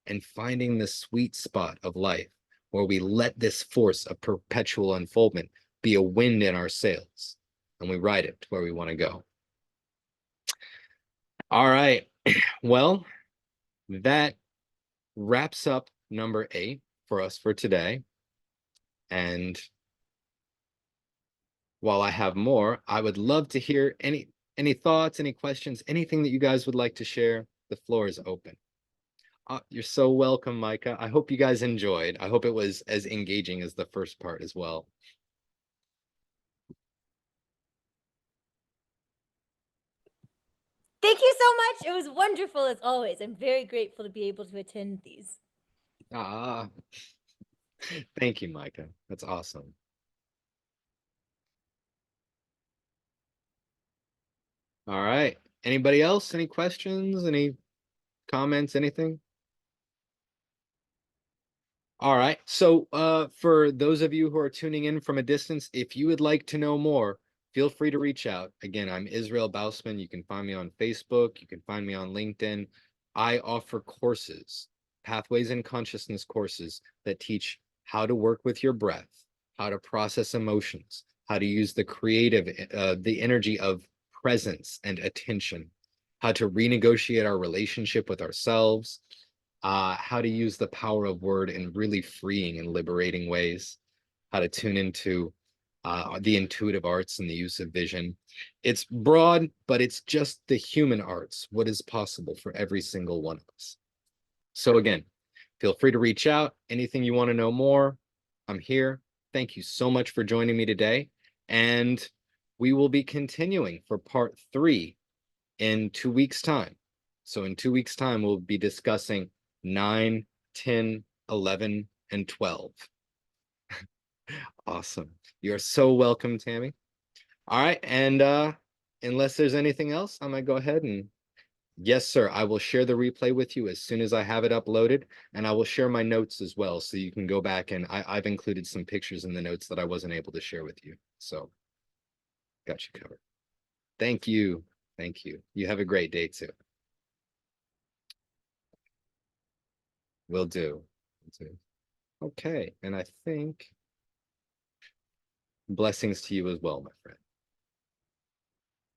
and finding the sweet spot of life where we let this force of perpetual unfoldment be a wind in our sails and we ride it to where we want to go. All right. Well, that wraps up number 8 for us for today. And while I have more, I would love to hear any thoughts, any questions, anything that you guys would like to share. The floor is open. You're so welcome, Micah. I hope you guys enjoyed. I hope it was as engaging as the first part as well. Thank you so much. It was wonderful as always. I'm very grateful to be able to attend these. Thank you, Micah. That's awesome. All right. Anybody else? Any questions? Any comments? Anything? All right. So for those of you who are tuning in from a distance, if you would like to know more, feel free to reach out. Again, I'm Israel Bausman. You can find me on Facebook. You can find me on LinkedIn. I offer courses, Pathways in Consciousness courses that teach how to work with your breath, how to process emotions, how to use the energy of presence and attention, how to renegotiate our relationship with ourselves, how to use the power of word in really freeing and liberating ways, how to tune into the intuitive arts and the use of vision. It's broad, but it's just the human arts, what is possible for every single one of us. So again, feel free to reach out. Anything you want to know more, I'm here. Thank you so much for joining me today. And we will be continuing for part 3 in 2 weeks' time. So in 2 weeks' time, we'll be discussing 9, 10, 11, and 12. Awesome. You're so welcome, Tammy. All right. And unless there's anything else, I'm going to go ahead and yes, sir. I will share the replay with you as soon as I have it uploaded, and I will share my notes as well, so you can go back and I've included some pictures in the notes that I wasn't able to share with you. So got you covered. Thank you. Thank you. You have a great day too. Will do. Will do. Okay. And I think blessings to you as well, my friend.